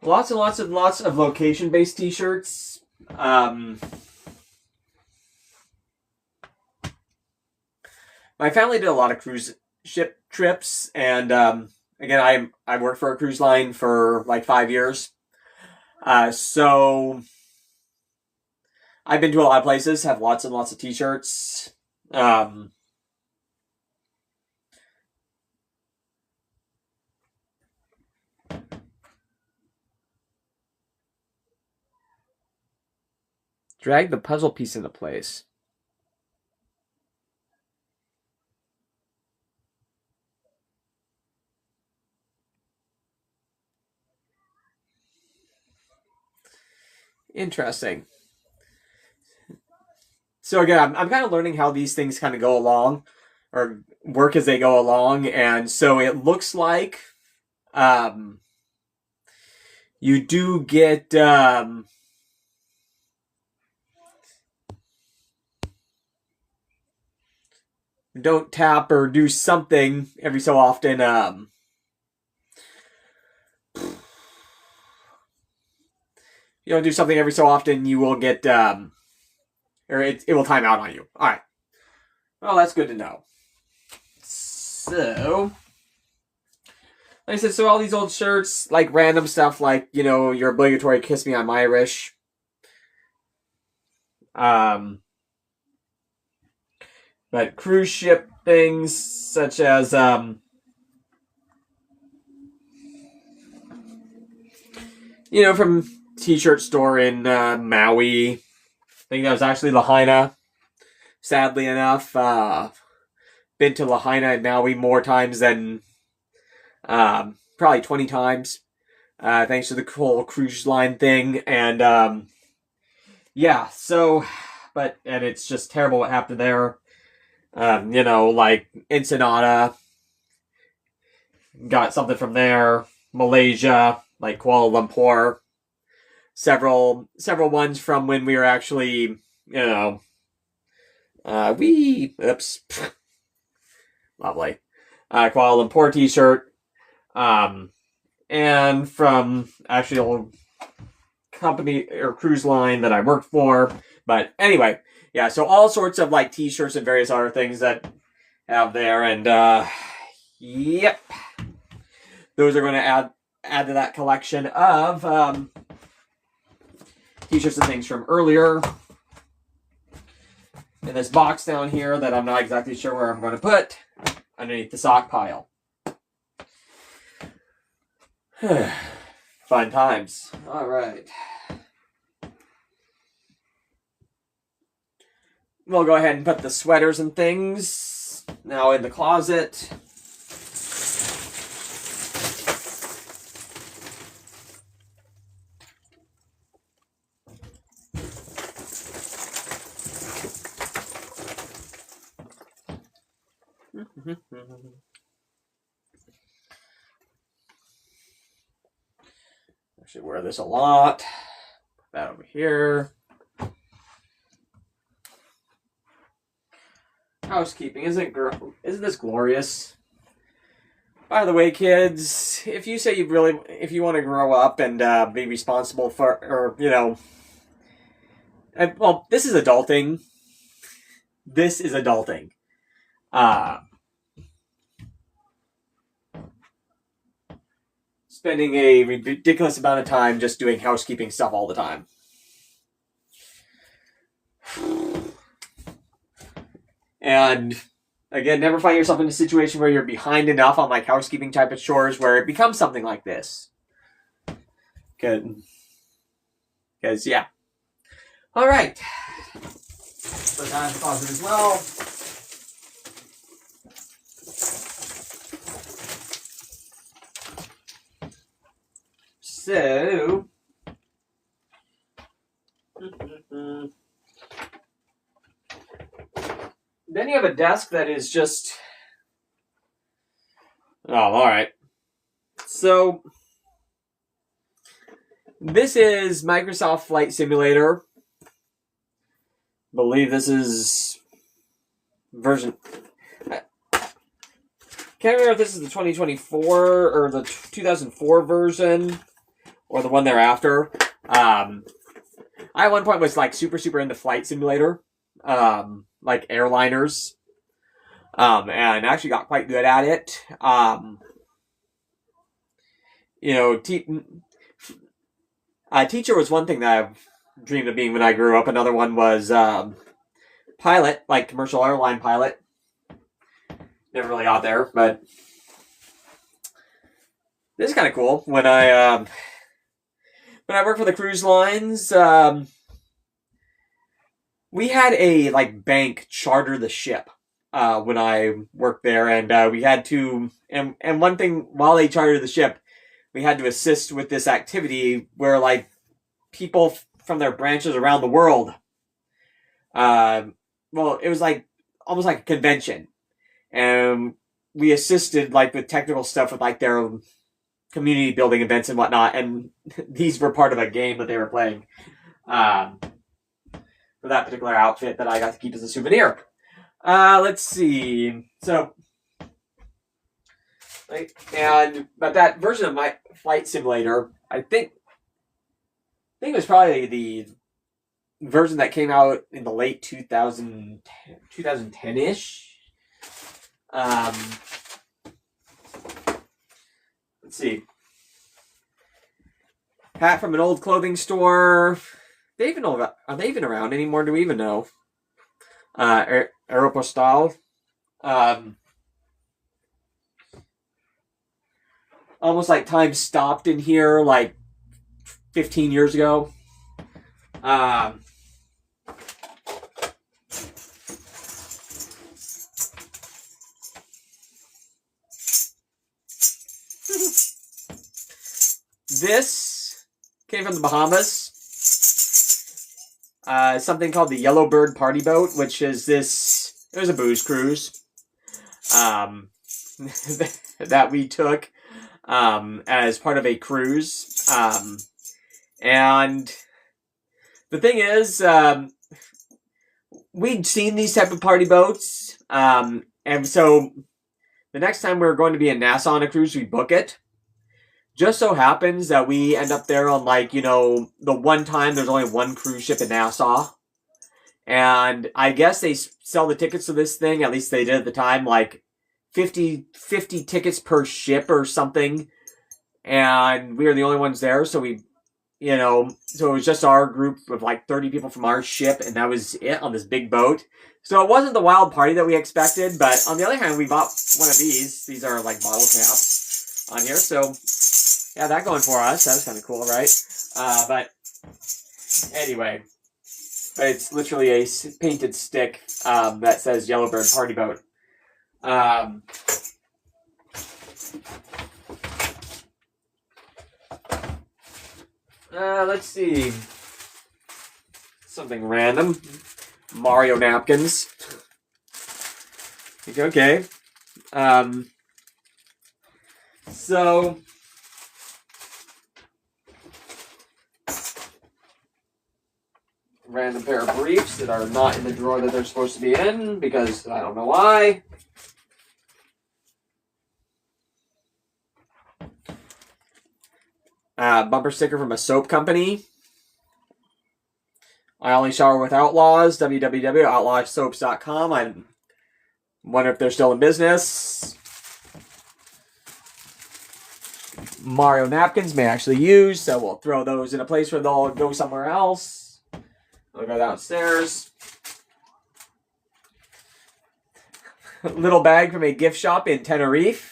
Lots and lots of location-based t-shirts. My family did a lot of cruise ship trips, and again, I worked for a cruise line for like 5 years. So I've been to a lot of places, have lots and lots of t-shirts. Drag the puzzle piece into place. Interesting. So again, I'm kind of learning how these things kind of go along, or work as they go along, and so it looks like you do get don't tap or do something every so often. You don't do something every so often, you will get or it will time out on you. All right. Well, that's good to know. So, like I said, so all these old shirts, like random stuff, like your obligatory "Kiss Me, I'm Irish." But cruise ship things such as from t-shirt store in Maui. I think that was actually Lahaina. Sadly enough, been to Lahaina and Maui more times than probably 20 times. Thanks to the whole cruise line thing, and yeah. So, and it's just terrible what happened there. Like Ensenada, got something from there. Malaysia, like Kuala Lumpur. Several ones from when we were actually, oops, lovely. Kuala Lumpur t-shirt, and from actual company or cruise line that I worked for. But anyway, yeah, so all sorts of like t-shirts and various other things that have there, and yep, those are going to add to that collection of t-shirts and things from earlier. In this box down here that I'm not exactly sure where I'm going to put underneath the sock pile. Fun times. All right. We'll go ahead and put the sweaters and things now in the closet. actually wear this a lot. Put that over here. Housekeeping, isn't this glorious? By the way, kids, if you say if you want to grow up and be responsible for, or well, this is adulting. This is adulting. Spending a ridiculous amount of time just doing housekeeping stuff all the time. And again, never find yourself in a situation where you're behind enough on like housekeeping type of chores where it becomes something like this. Good. Because, yeah. All right. Put that in the closet as well. So, then you have a desk that is just, all right. So, this is Microsoft Flight Simulator. I believe this is version, can't remember if this is the 2024 or the 2004 version or the one thereafter. I at one point was like super into Flight Simulator, like airliners, and actually got quite good at it. Teacher was one thing that I've dreamed of being when I grew up. Another one was pilot, like commercial airline pilot. Never really got there, but this is kind of cool. When I worked for the cruise lines, we had a like bank charter the ship when I worked there, and we had to. And one thing while they chartered the ship, we had to assist with this activity where like people from their branches around the world. Well, it was like almost like a convention, and we assisted like with technical stuff with like their community building events and whatnot. And these were part of a game that they were playing for that particular outfit that I got to keep as a souvenir. Let's see. So, but that version of my Flight Simulator, I think it was probably the version that came out in the late 2010-ish. Let's see. Hat from an old clothing store. Are they even around anymore? Do we even know? Aeropostale. Almost like time stopped in here like 15 years ago. This came from the Bahamas. Something called the Yellowbird Party Boat, which is this. It was a booze cruise that we took as part of a cruise. And the thing is, we'd seen these type of party boats, and so the next time we were going to be in Nassau on a cruise, we book it. Just so happens that we end up there on like, the one time there's only one cruise ship in Nassau. And I guess they sell the tickets to this thing, at least they did at the time, like 50 tickets per ship or something. And we were the only ones there, so so it was just our group of like 30 people from our ship, and that was it on this big boat. So it wasn't the wild party that we expected, but on the other hand, we bought one of these. These are like bottle caps on here, so yeah, that going for us. That was kind of cool, right? But anyway, it's literally a painted stick that says Yellowbird Party Boat. Let's see. Something random. Mario napkins. Okay. So random pair of briefs that are not in the drawer that they're supposed to be in, because I don't know why. Bumper sticker from a soap company. I only shower with Outlaws, www.outlawsoaps.com. I wonder if they're still in business. Mario napkins may actually use, so we'll throw those in a place where they'll go somewhere else. They'll go downstairs. Little bag from a gift shop in Tenerife.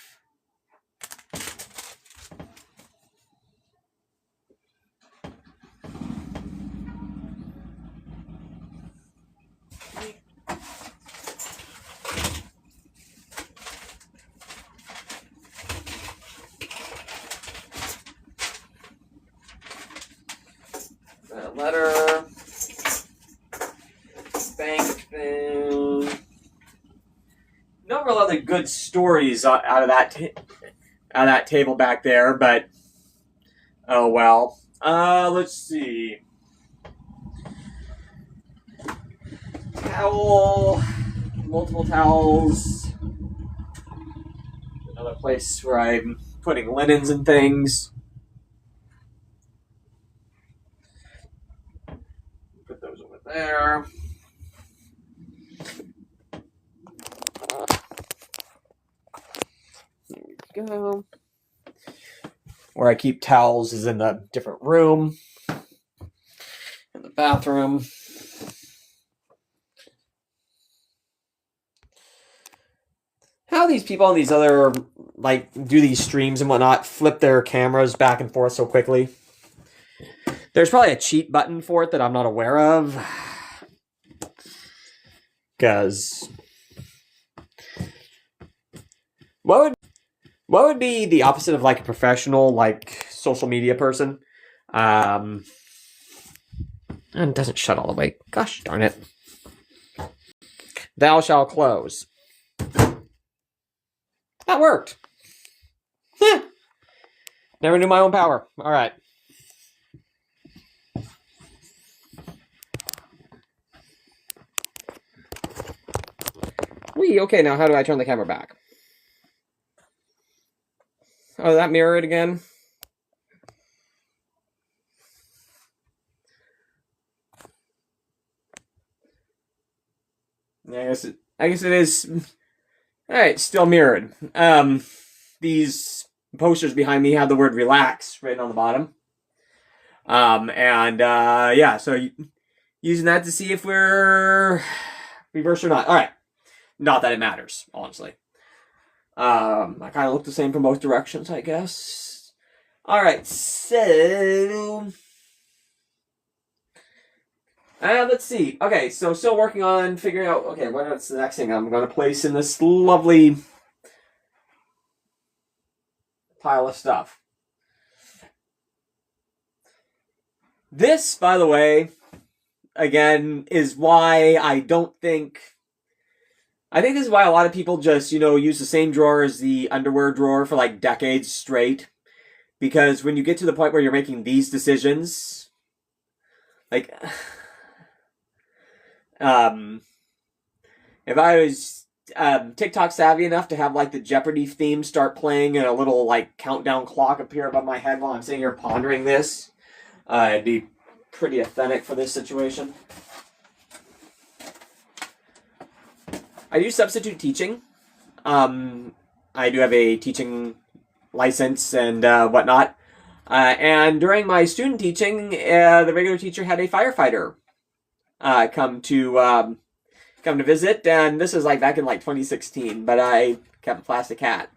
Letter, bank thing. No real other good stories out of that table back there, but oh well. Let's see. Towel, multiple towels. Another place where I'm putting linens and things. Put those over there. There we go. Where I keep towels is in a different room. In the bathroom. How these people on these other, like, do these streams and whatnot, flip their cameras back and forth so quickly. There's probably a cheat button for it that I'm not aware of. Because what would be the opposite of like a professional, like, social media person? And it doesn't shut all the way. Gosh darn it. Thou shalt close. That worked. Never knew my own power. All right. Okay, now how do I turn the camera back? Oh, that mirror it again? I guess it is. All right, still mirrored. These posters behind me have the word relax written on the bottom. Yeah, so using that to see if we're reversed or not. All right. Not that it matters, honestly. I kind of look the same from both directions, I guess. Alright, so let's see. Okay, so still working on figuring out, okay, what's the next thing I'm going to place in this lovely pile of stuff. This, by the way, again, is why I think this is why a lot of people just, use the same drawer as the underwear drawer for like decades straight. Because when you get to the point where you're making these decisions, like, if I was TikTok savvy enough to have like the Jeopardy theme start playing and a little like countdown clock appear above my head while I'm sitting here pondering this, it'd be pretty authentic for this situation. I do substitute teaching. I do have a teaching license and whatnot. And during my student teaching, the regular teacher had a firefighter come to visit, and this was like back in like 2016. But I kept a plastic hat.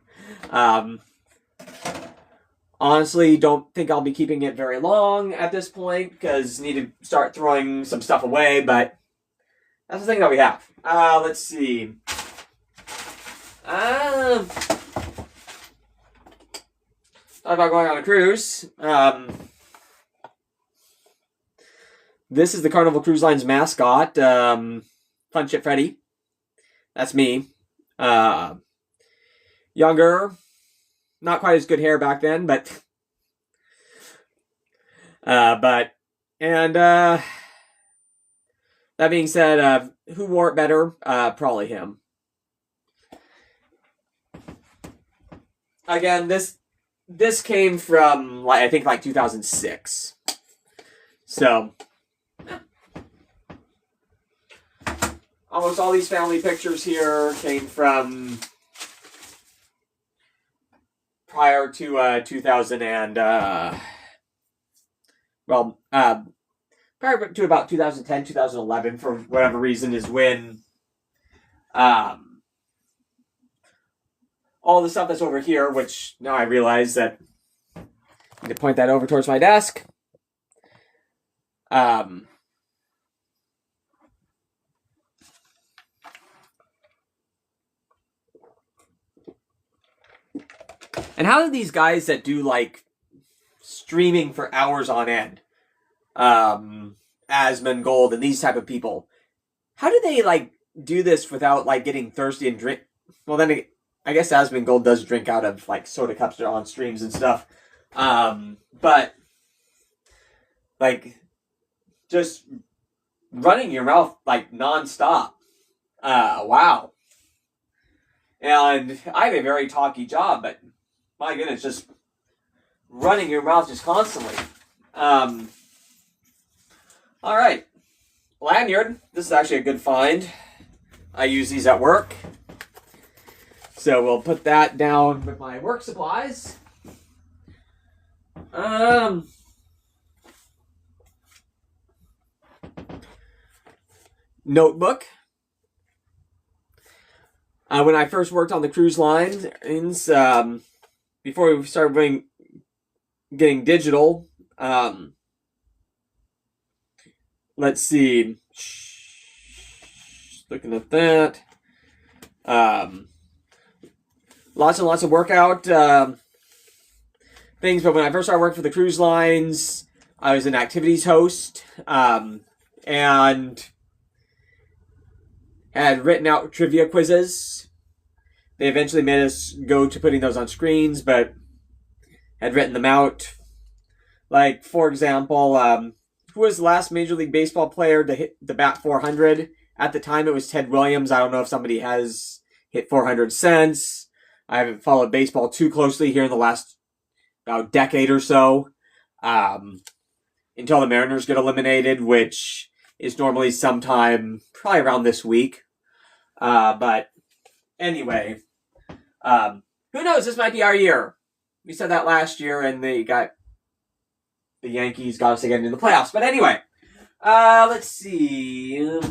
Honestly, don't think I'll be keeping it very long at this point because need to start throwing some stuff away. But that's the thing that we have. Let's see. Thought about going on a cruise. This is the Carnival Cruise Line's mascot, Fun Ship Freddy. That's me. Younger. Not quite as good hair back then, but That being said, who wore it better? Probably him. Again, this came from, I think, 2006. So, almost all these family pictures here came from prior to 2000 and, prior to about 2010, 2011, for whatever reason, is when all the stuff that's over here, which now I realize that I need to point that over towards my desk. And how do these guys that do streaming for hours on end, Asmongold and these type of people, how do they do this without getting thirsty and drink? Well, then I guess Asmongold does drink out of soda cups on streams and stuff, but just running your mouth nonstop. Wow. And I have a very talky job, but my goodness, just running your mouth just constantly. All right. Lanyard. This is actually a good find. I use these at work. So we'll put that down with my work supplies. Notebook. When I first worked on the cruise lines, before we started getting digital, let's see. Looking at that. Lots and lots of workout things, but when I first started working for the cruise lines, I was an activities host, and had written out trivia quizzes. They eventually made us go to putting those on screens, but had written them out. For example, who was the last Major League Baseball player to hit the bat 400? At the time, it was Ted Williams. I don't know if somebody has hit 400 since. I haven't followed baseball too closely here in the last about decade or so, until the Mariners get eliminated, which is normally sometime probably around this week. But anyway, who knows? This might be our year. We said that last year, and the Yankees got us again in the playoffs. But anyway, let's see.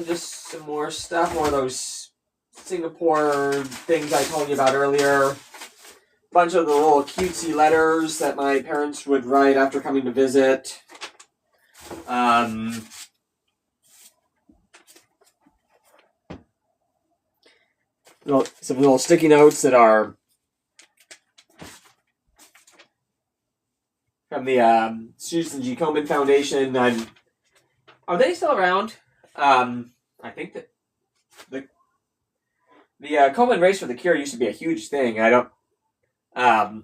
Just some more stuff, more of those Singapore things I told you about earlier. Bunch of the little cutesy letters that my parents would write after coming to visit. Some little sticky notes that are from the Susan G. Komen Foundation. Are they still around? I think that the Komen Race for the Cure used to be a huge thing. I don't. Gonna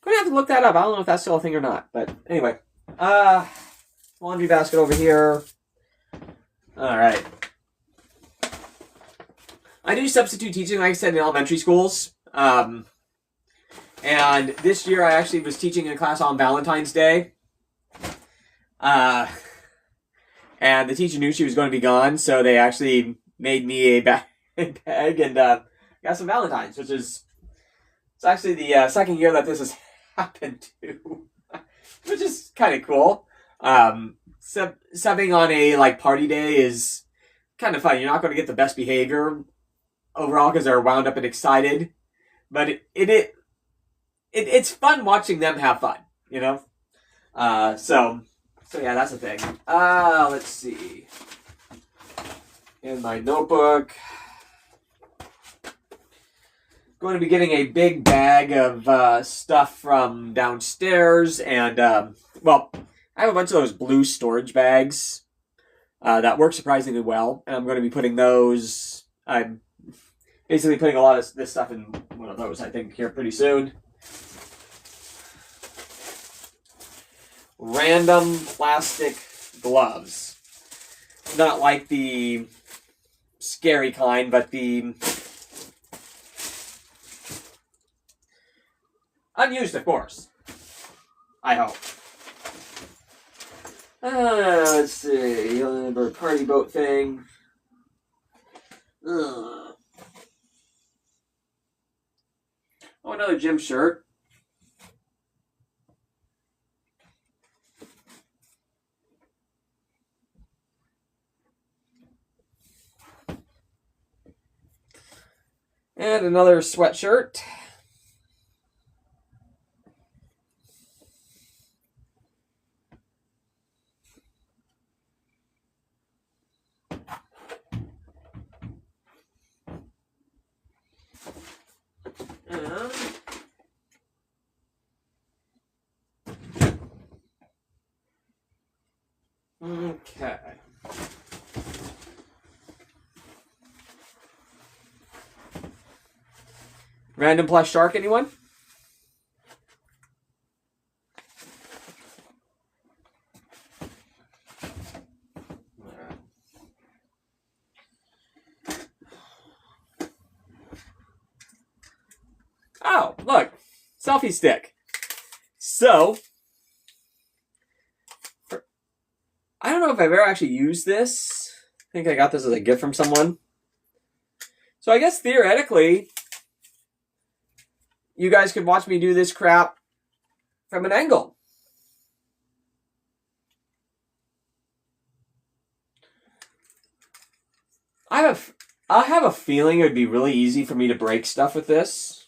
have to look that up. I don't know if that's still a thing or not. But anyway, laundry basket over here. All right. I do substitute teaching, like I said, in elementary schools. And this year I actually was teaching a class on Valentine's Day. And the teacher knew she was going to be gone, so they actually made me a bag and got some Valentines, which is it's actually the second year that this has happened to, which is kind of cool. Subbing on a party day is kind of fun. You're not going to get the best behavior overall because they're wound up and excited, but it's fun watching them have fun, you know. So yeah, that's the thing. Let's see. In my notebook, going to be getting a big bag of stuff from downstairs, and I have a bunch of those blue storage bags that work surprisingly well, and I'm going to be putting those. I'm basically putting a lot of this stuff in one of those, I think, here pretty soon. random plastic gloves. Not like the scary kind, but the unused, of course. I hope. Let's see. Another party boat thing. Oh, another gym shirt. And another sweatshirt. Okay. Random plush shark, anyone? Oh, look. Selfie stick. So, I don't know if I've ever actually used this. I think I got this as a gift from someone. So I guess theoretically, you guys could watch me do this crap from an angle. I have a feeling it would be really easy for me to break stuff with this.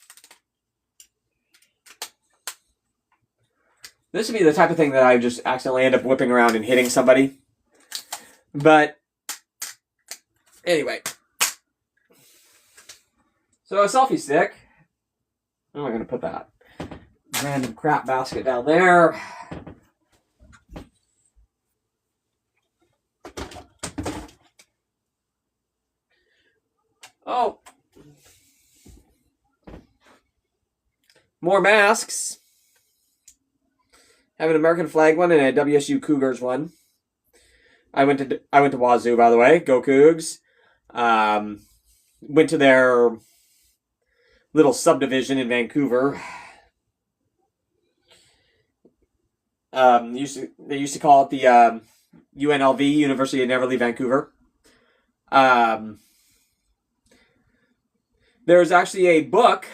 This would be the type of thing that I just accidentally end up whipping around and hitting somebody. But anyway. So a selfie stick. Where am I going to put that? Random crap basket down there. Oh. More masks. I have an American flag one and a WSU Cougars one. I went to Wazoo, by the way. Go Cougs. Went to their little subdivision in Vancouver. They used to call it the UNLV, University of Never Leave Vancouver. There's actually a book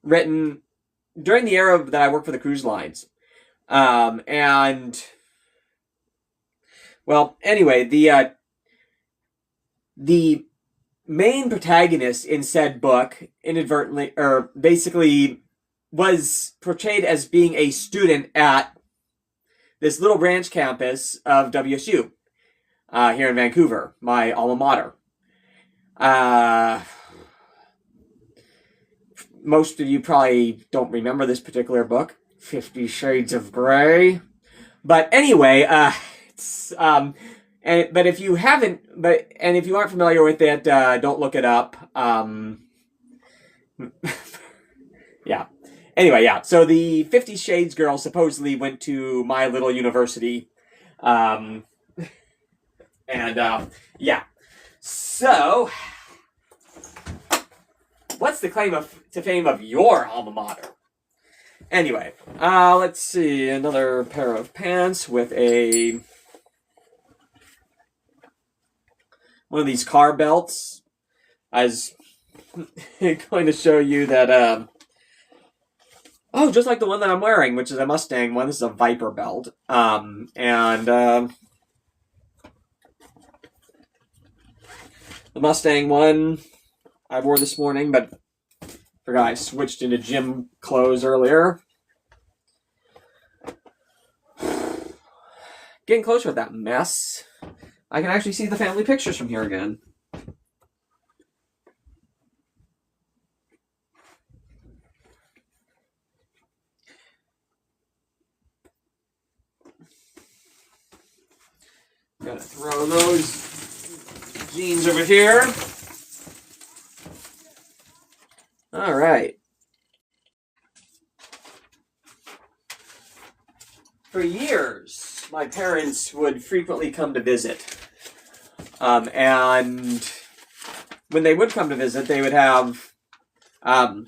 written during the era that I worked for the cruise lines. And, well, anyway, the main protagonist in said book inadvertently, or basically, was portrayed as being a student at this little branch campus of WSU here in Vancouver, my alma mater. Most of you probably don't remember this particular book, 50 Shades of Grey. But anyway, but if you haven't, and if you aren't familiar with it, don't look it up. Yeah. Anyway, yeah. So the 50 Shades girl supposedly went to my little university, yeah. So, what's the claim to fame of your alma mater? Anyway, let's see. Another pair of pants with one of these car belts. I was going to show you that, oh, just like the one that I'm wearing, which is a Mustang one. This is a Viper belt. The Mustang one I wore this morning, but forgot I switched into gym clothes earlier. Getting closer with that mess. I can actually see the family pictures from here again. Gotta throw those jeans over here. All right. for years, my parents would frequently come to visit. And when they would come to visit, they would have... Mom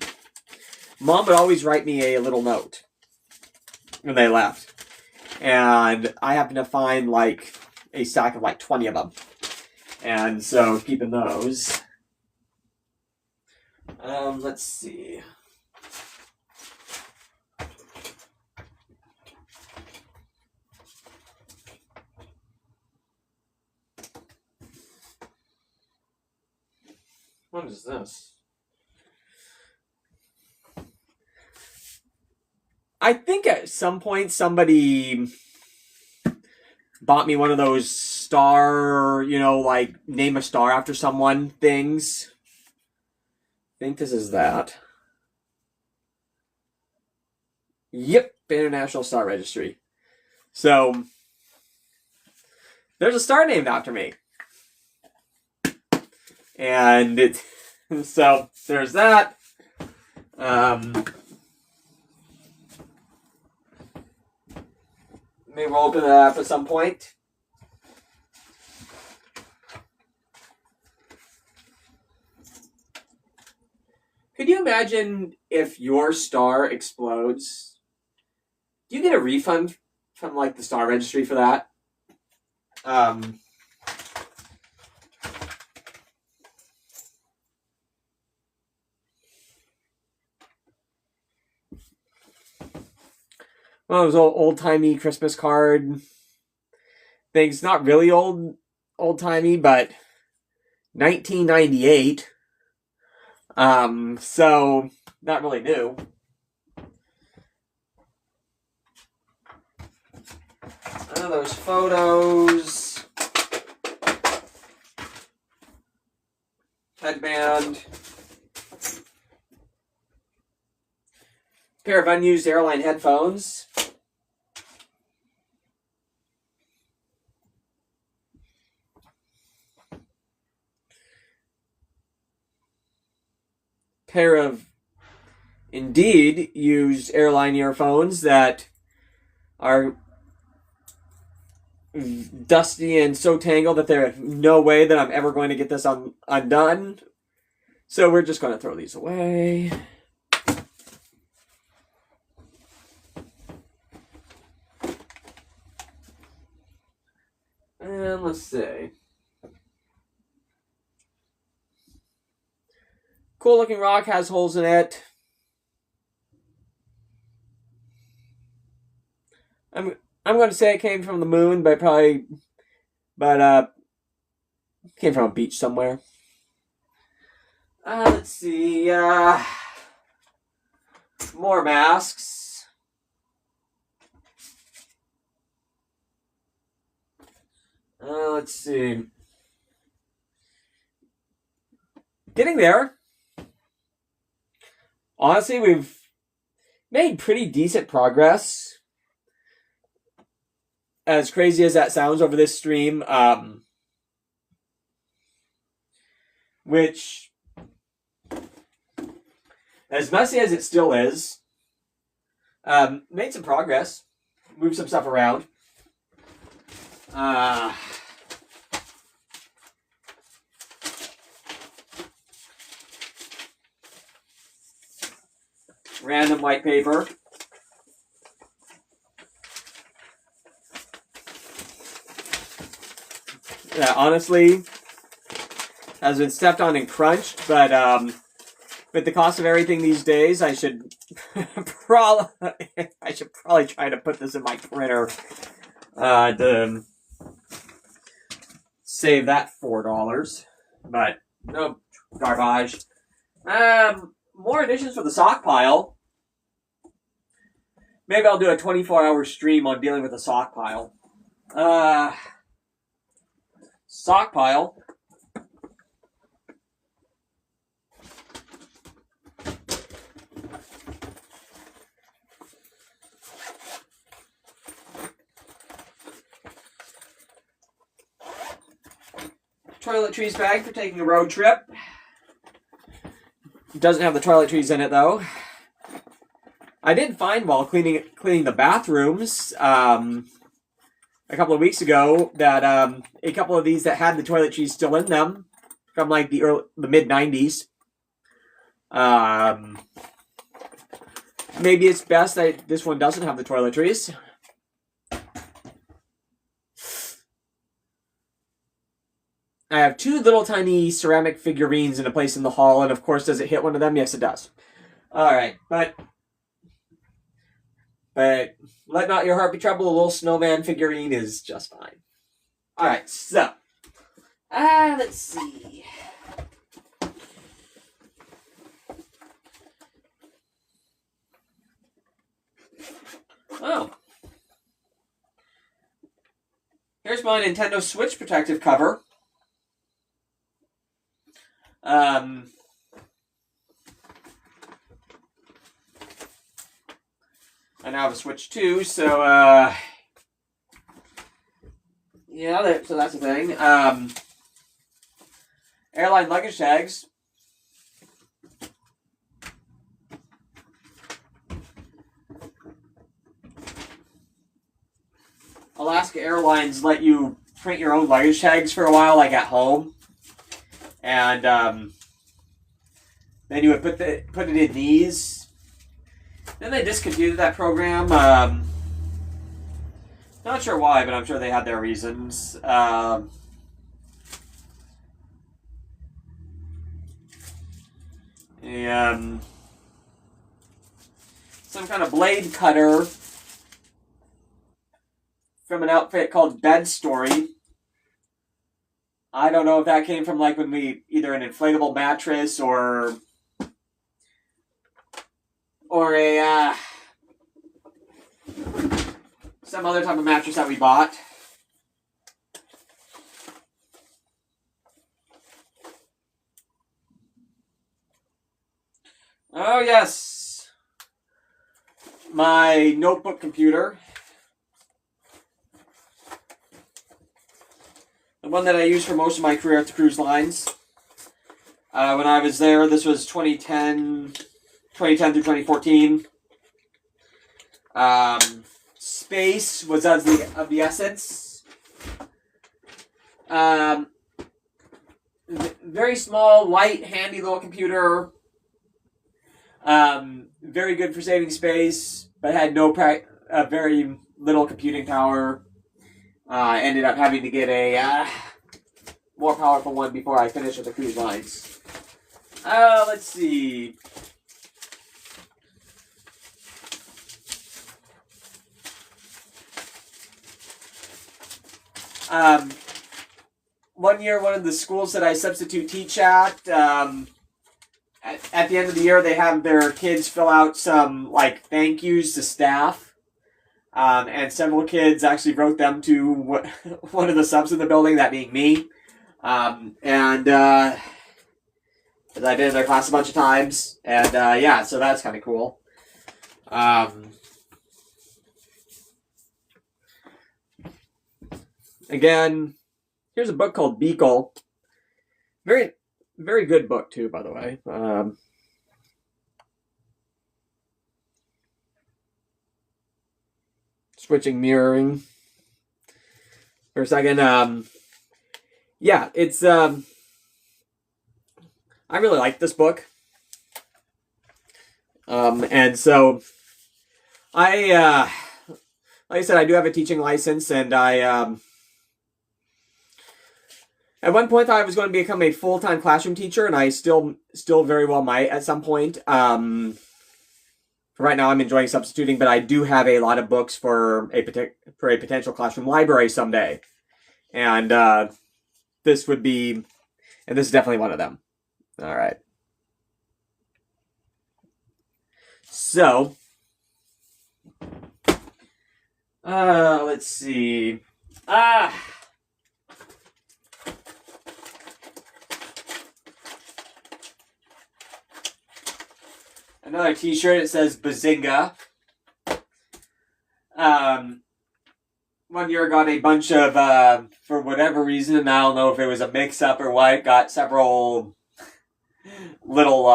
would always write me a little note when they left. And I happened to find, like, a stack of, like, 20 of them. And so, keeping those. Let's see. What is this? I think at some point somebody bought me one of those star, you know, like name a star after someone things. I think this is that. Yep, International Star Registry. So, there's a star named after me. And so there's that. Maybe we'll open that up at some point. Could you imagine if your star explodes? Do you get a refund from like the star registry for that? One of those old-timey Christmas card things. Not really old-timey, but 1998. So not really new. Those photos. Headband. Pair of unused airline headphones. Pair of indeed used airline earphones that are dusty and so tangled that there's no way that I'm ever going to get this undone. So we're just going to throw these away. And let's see. Cool looking rock, has holes in it. I'm going to say it came from the moon, but came from a beach somewhere. Let's see. More masks. Let's see. Getting there. Honestly, we've made pretty decent progress. As crazy as that sounds over this stream, which, as messy as it still is, made some progress. Moved some stuff around. Random white paper. Yeah, honestly, has been stepped on and crunched, but with the cost of everything these days, I should probably try to put this in my printer to save that $4. But no garbage. More additions for the sock pile. Maybe I'll do a 24-hour stream on dealing with the sock pile. Sock pile. Toiletries bag for taking a road trip. It doesn't have the toiletries in it though. I did find while cleaning the bathrooms a couple of weeks ago that a couple of these that had the toiletries still in them from like the mid-90s. Maybe it's best that this one doesn't have the toiletries. I have 2 little tiny ceramic figurines in a place in the hall, and of course, does it hit one of them? Yes, it does. Alright, but let not your heart be troubled, a little snowman figurine is just fine. Alright, so, let's see. Oh. Here's my Nintendo Switch protective cover. I now have a Switch 2, so, yeah, so that's the thing. Airline luggage tags. Alaska Airlines let you print your own luggage tags for a while, like at home. And then you would put it in these. Then they discontinued that program. Not sure why, but I'm sure they had their reasons. Some kind of blade cutter from an outfit called Bed Story. I don't know if that came from like when we either an inflatable mattress or a some other type of mattress that we bought. Oh yes, my notebook computer. The one that I used for most of my career at the cruise lines. When I was there, this was 2010 through 2014. Space was of the essence. Very small, light, handy little computer. Very good for saving space, but had very little computing power. Ended up having to get a more powerful one before I finished with the cruise lines. Let's see. One year, one of the schools that I substitute teach at the end of the year, they have their kids fill out some like thank yous to staff. And several kids actually wrote them to one of the subs in the building, that being me. Because I've been in their class a bunch of times. And yeah, so that's kind of cool. Again, here's a book called Beagle. Very, very good book too, by the way. Switching mirroring for a second. Yeah, it's I really like this book. And so like I said, I do have a teaching license, and I at one point thought I was going to become a full-time classroom teacher, and I still very well might at some point. Right now, I'm enjoying substituting, but I do have a lot of books for a potential classroom library someday, and this is definitely one of them. All right. So, let's see. Another t-shirt, it says Bazinga. One year I got a bunch of, for whatever reason, I don't know if it was a mix-up or what, got several little,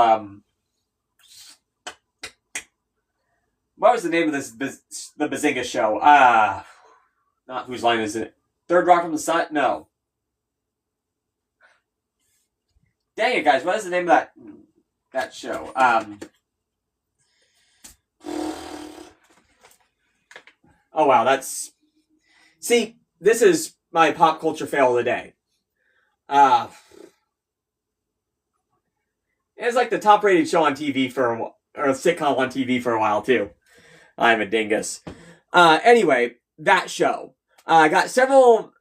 What was the name of the Bazinga show? Not Whose Line Is It? Third Rock from the Sun? No. Dang it, guys! What is the name of that show? Oh wow, that's... See, this is my pop culture fail of the day. It's like the top-rated show on TV or sitcom on TV for a while too. I'm a dingus. Anyway, that show. I got several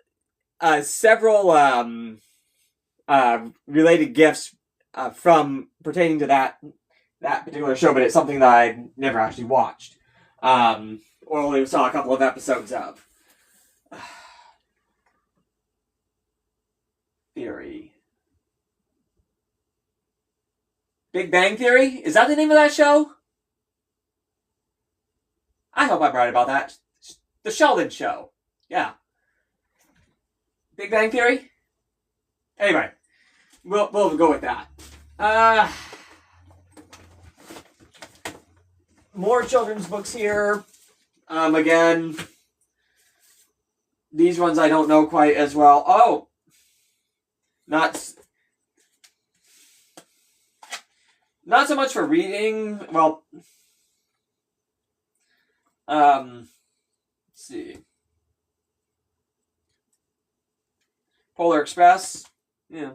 related gifts from pertaining to that particular show, but it's something that I never actually watched, or only saw a couple of episodes of. Theory. Big Bang Theory? Is that the name of that show? I hope I'm right about that. The Sheldon Show. Yeah. Big Bang Theory? Anyway, we'll go with that. More children's books here. Again, these ones I don't know quite as well. Oh! Not so much for reading. Well, let's see. Polar Express. Yeah.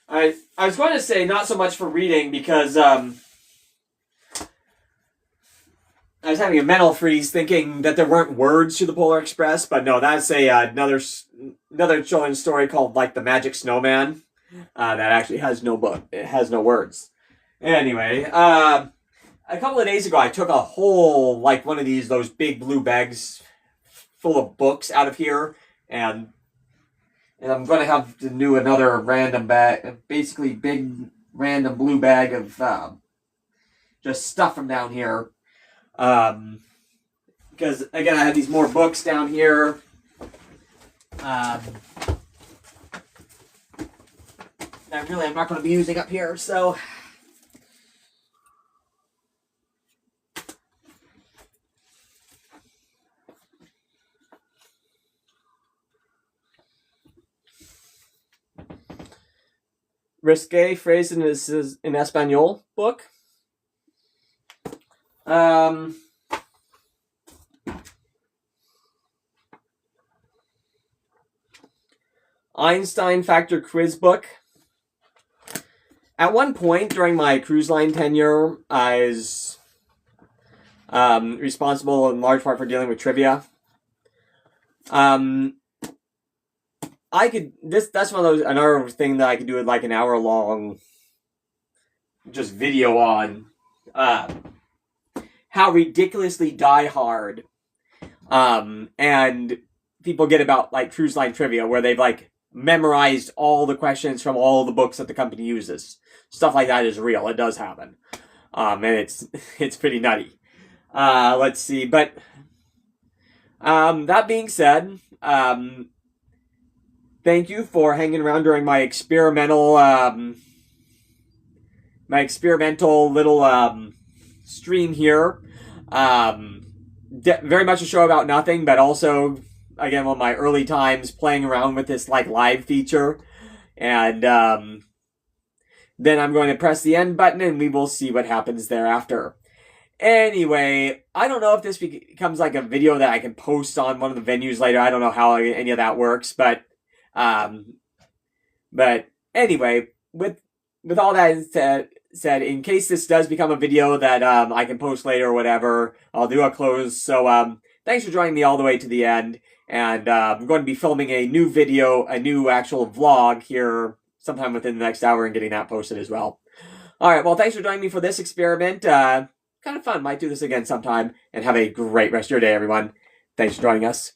I was going to say not so much for reading because I was having a mental freeze thinking that there weren't words to the Polar Express, but no, that's another children's story called like The Magic Snowman that actually has no book. It has no words. Anyway, a couple of days ago I took a whole one of those big blue bags full of books out of here, and I'm going to have to do another random bag, basically big random blue bag of just stuff from down here. Because again, I have these more books down here. That I'm not going to be using up here, so. Risque Phrases in Espanol book. Einstein Factor Quiz book. At one point during my cruise line tenure, I was responsible in large part for dealing with trivia. That's one of those, another thing that I could do with like an hour long just video on how ridiculously diehard and people get about like cruise line trivia, where they've like memorized all the questions from all the books that the company uses. Stuff like that is real. It does happen. And it's pretty nutty. Let's see. But that being said, thank you for hanging around during my experimental little stream here. Very much a show about nothing, but also, again, one of my early times playing around with this like live feature. And then I'm going to press the end button and we will see what happens thereafter. Anyway, I don't know if this becomes like a video that I can post on one of the venues later. I don't know how any of that works, but anyway, with all that said, in case this does become a video that I can post later or whatever, I'll do a close. So thanks for joining me all the way to the end, and I'm going to be filming a new video, a new actual vlog here sometime within the next hour and getting that posted as well. Alright, well, thanks for joining me for this experiment. Kind of fun. Might do this again sometime, and have a great rest of your day, everyone. Thanks for joining us.